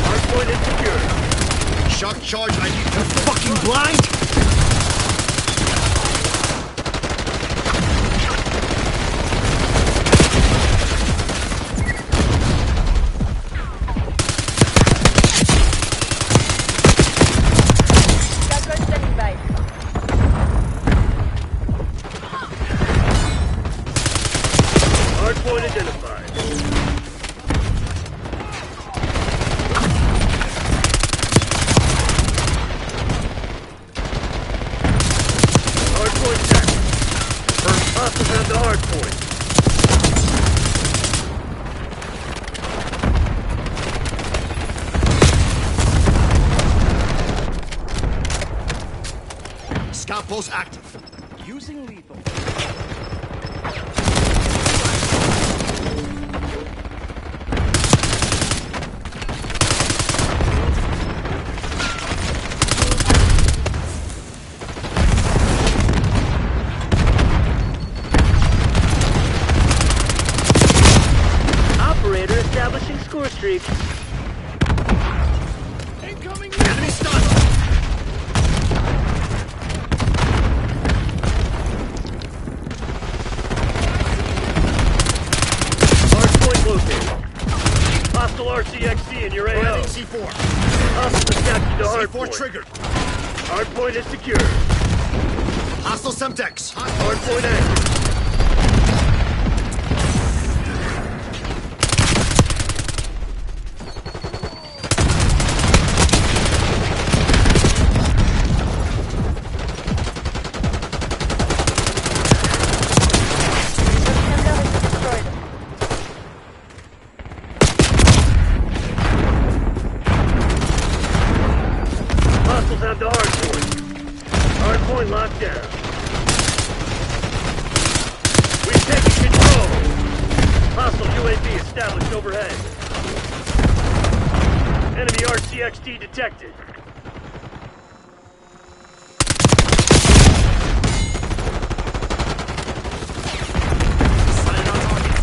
Hardpoint is secure. Shock charge ID. You're fucking blind? Southwest standing by. Hardpoint identified. Outpost active. Using lethal. Operator establishing score streak. Incoming! Enemy stunned. Hardpoint located. Hostile RCXD in your AO. Planting C4. Hostile captured the C4 hardpoint. triggered. Hardpoint is secure. Hostile Semtex. Hardpoint active. Hostiles have the hardpoint. Hardpoint locked down. We've taken control. Hostile UAV established overhead. Enemy RCXD detected. Sighted on target.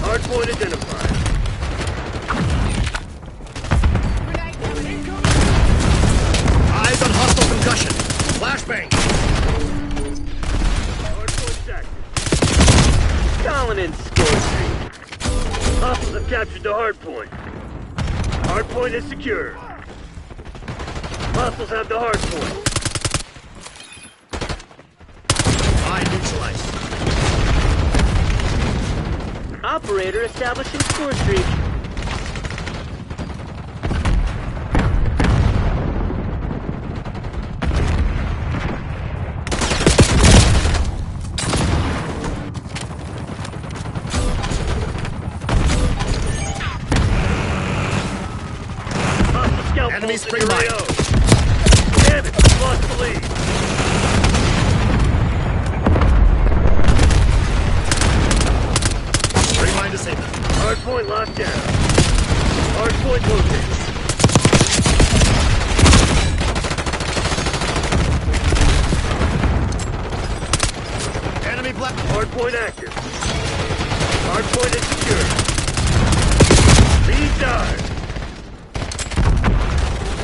Hardpoint identified. Eyes on hostile concussion. Flashbang. Hardpoint's active. Calling in score streak. Hostiles have captured the hardpoint. Hardpoint is secure. Hostiles have the hardpoint. Eye neutralized. Operator establishing score streak. Hostile scout Enemies bolts in your free AO. Damn it, we lost the lead. Remind disabled. Hardpoint locked down. Hardpoint located. Enemy black. Hardpoint active. Hardpoint is secure. Lead dive.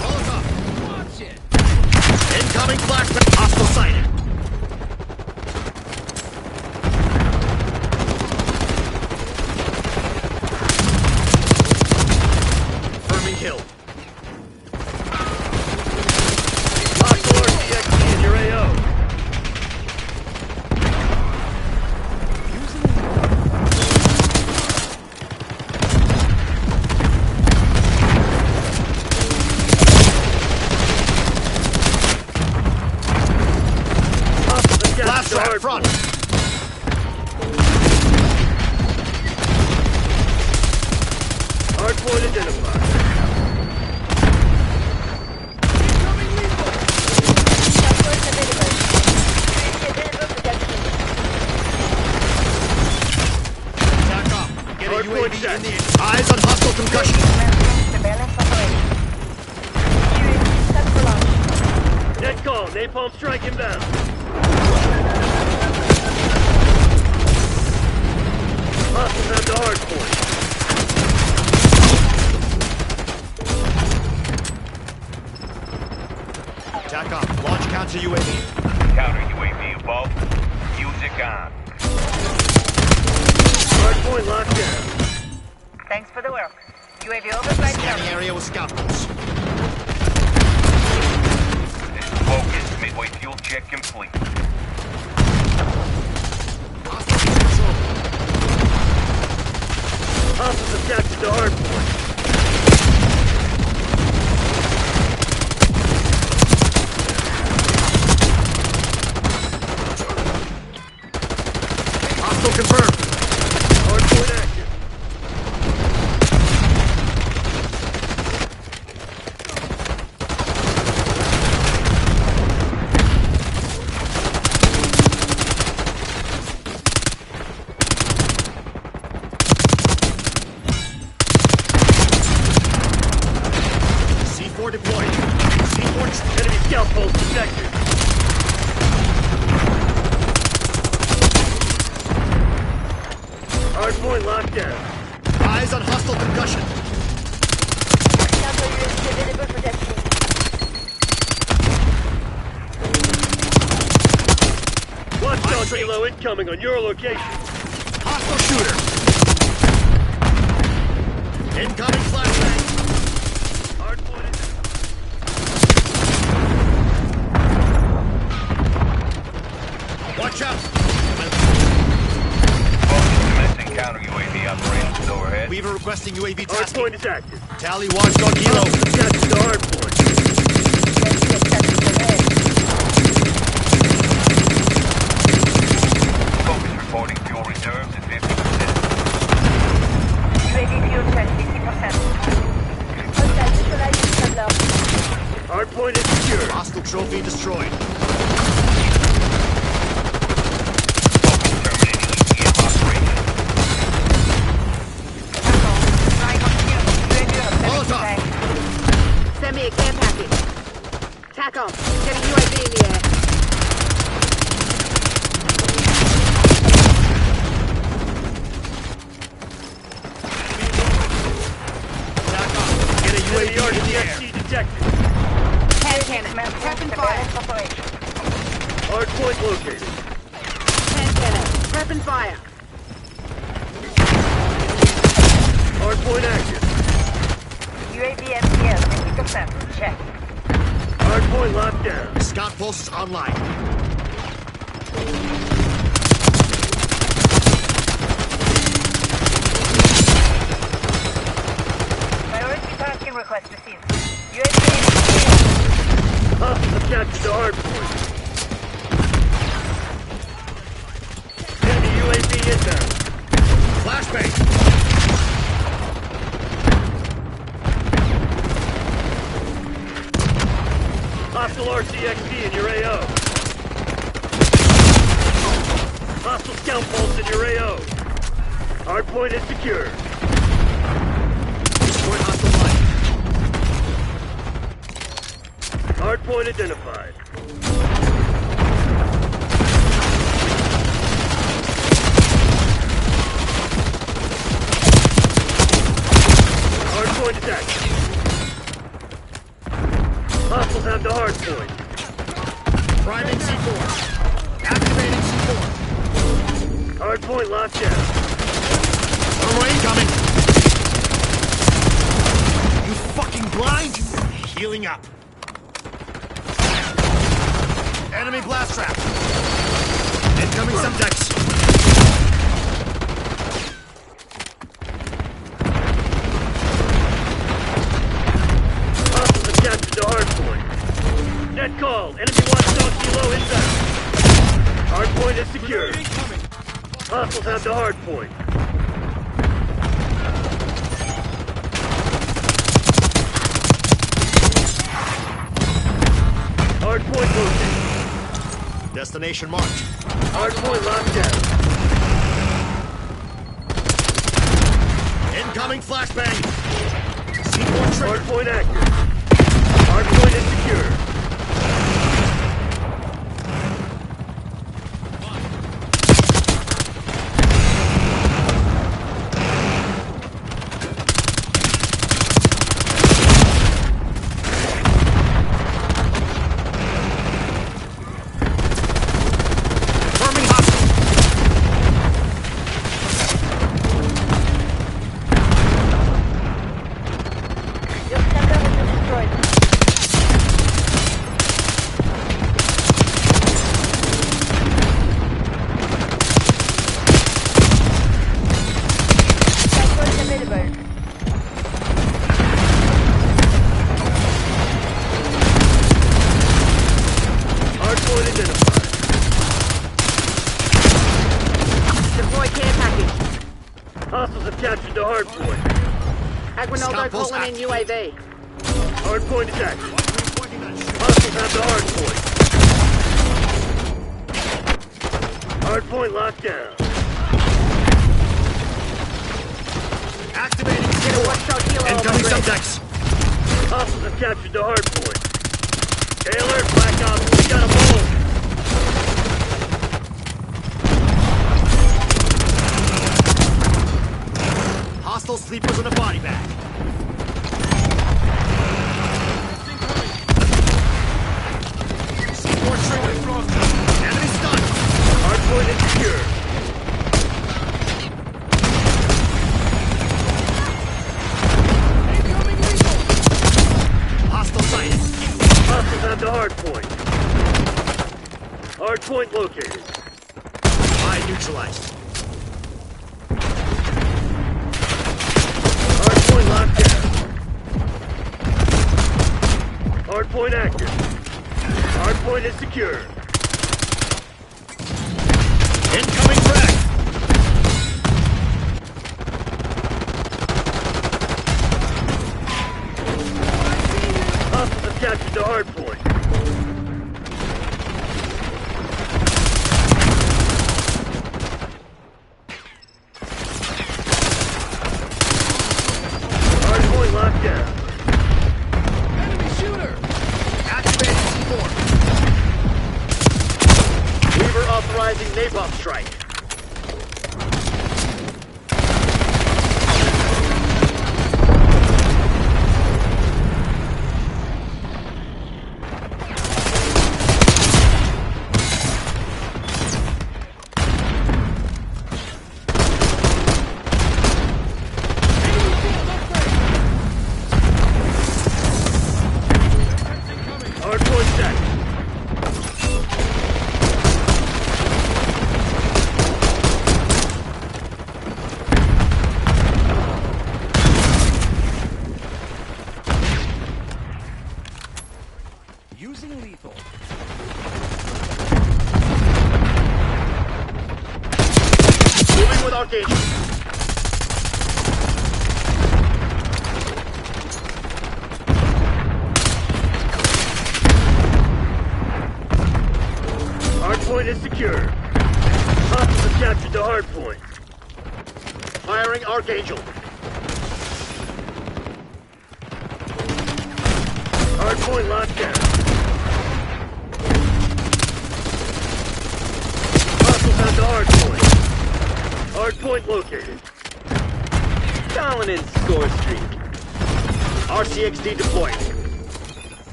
Molotov. Watch it. Incoming flashbang. Hostile sighted. Firming hill. Hostile RCXD in your AO. Hostiles have captured Blast the trap hardpoint. front. Hardpoint identified. Hardpoint available. Available protection. Back up. Get a Hardpoint UAV set. in the air. Eyes on hostile concussion. Surveillance operation. UAV set for launch. Net call. Napalm strike inbound. Hostiles have the hardpoint. Tack up. Launch counter UAV. Counter UAV above. Use it on. Hardpoint locked down. Thanks for the work. UAV overflight Scanning coverage. area with scout bolts. This is Focus. Midway fuel check complete. Hostile control. Hostiles have captured the hardpoint. Hostile confirmed. Hardpoint active. C4 deployed. C4 Enemy scout post detected. Hardpoint locked down. eyes on hostile concussion. Counter units available for testing. Watchdog Straight. Kilo incoming on your location. Hostile shooter. Incoming flashbang. Hardpoint is Watch out. Commencing counter UAV operations overhead. Weaver requesting UAV tasking. hardpoint is active. Tally Watchdog Kilo. Capture the hardpoint. Let's get testing overhead. Focus reporting fuel reserves at 50%. UAV fuel check 50%. Hostile visualizing traveler. Hardpoint is secure. Hostile trophy destroyed. Focus terminating EM operation. Molotov. Send me a care package. TACOM, getting UAV in the air. Get a Enemy UAV in the air. RCXD detected. Hand cannon, prep and fire. Hardpoint located. Hand cannon, prep and fire. Hardpoint active. UAV MTL 50%. Check. Hardpoint locked down. Scout pulse is online. Priority tasking request received. UAV Hostiles have captured the hardpoint. Enemy UAV inbound. Flashbang. Hostile RCXD in your AO. Hostile scout pulse in your AO. Hardpoint is secure. Destroyed hostile line. Hardpoint identified. Hardpoint is active. Hostiles have the hardpoint. Priming C4. Activating C4. Hardpoint locked down. Thermal incoming. You fucking blind? Healing up. Enemy blast trap. Incoming subjects. Hostiles have captured the hardpoint. Net call. Enemy watchdog Kilo inbound. Hardpoint is secure. Hostiles have the hardpoint. Hardpoint located. Destination marked. Hardpoint locked down. Incoming flashbang. C4 trigger. Hardpoint active. Hardpoint is secure. Confirming hostile. Your sender has been destroyed. Hardpoint available. Hardpoint identified. Deploy care package. Hostiles have captured the hardpoint. Aguinaldo Scout pulse calling in UAV. Hardpoint is active. Hostiles have the hardpoint. Hardpoint locked down. Activating Get a C4. watchdog Kilo Incoming on the bridge. subjects. Hostiles have captured the hard point. Stay alert, Black Ops. We got them all. Hostile sleepers in a body bag. C4 trigger. Enemy stunned. Hardpoint is secure. Hostile sighted. Hostiles have the hardpoint. Hardpoint located. Eye neutralized. Hardpoint locked down. Hardpoint active. Hardpoint is secure. Incoming frag. Hostiles have captured the hardpoint. Hardpoint locked down. Enemy shooter! Activating C4. Weaver authorizing napalm strike. Hardpoint set. Using lethal. Moving with Archangel. Hardpoint is secure. Hostiles have captured the hardpoint. Firing Archangel. Hardpoint locked down. Hostiles have the hardpoint. Hardpoint located. Dominant score streak. RCXD deployed.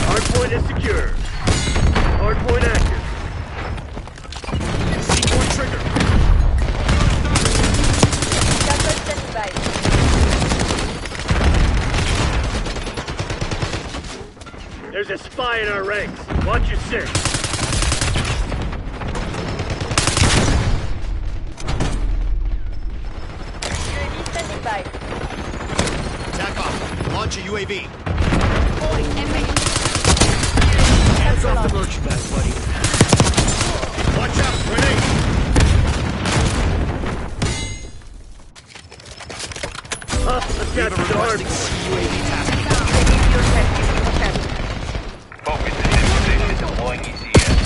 Hardpoint is secure. Hardpoint active. C4 trigger. Gunboat standing by. There's a spy in our ranks. Watch your six. UAV standing by. Attack off. Launch a UAV. Hands Off the merchandise, buddy. Watch out, grenade! Hostiles have Weaver captured the requesting hardpoint. UAV tasking. Focus is in position, deploying ECS.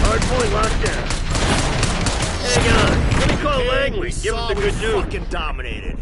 Hardpoint locked down. Hang on. Let me call Langley. Give him the good news. Fucking dominated.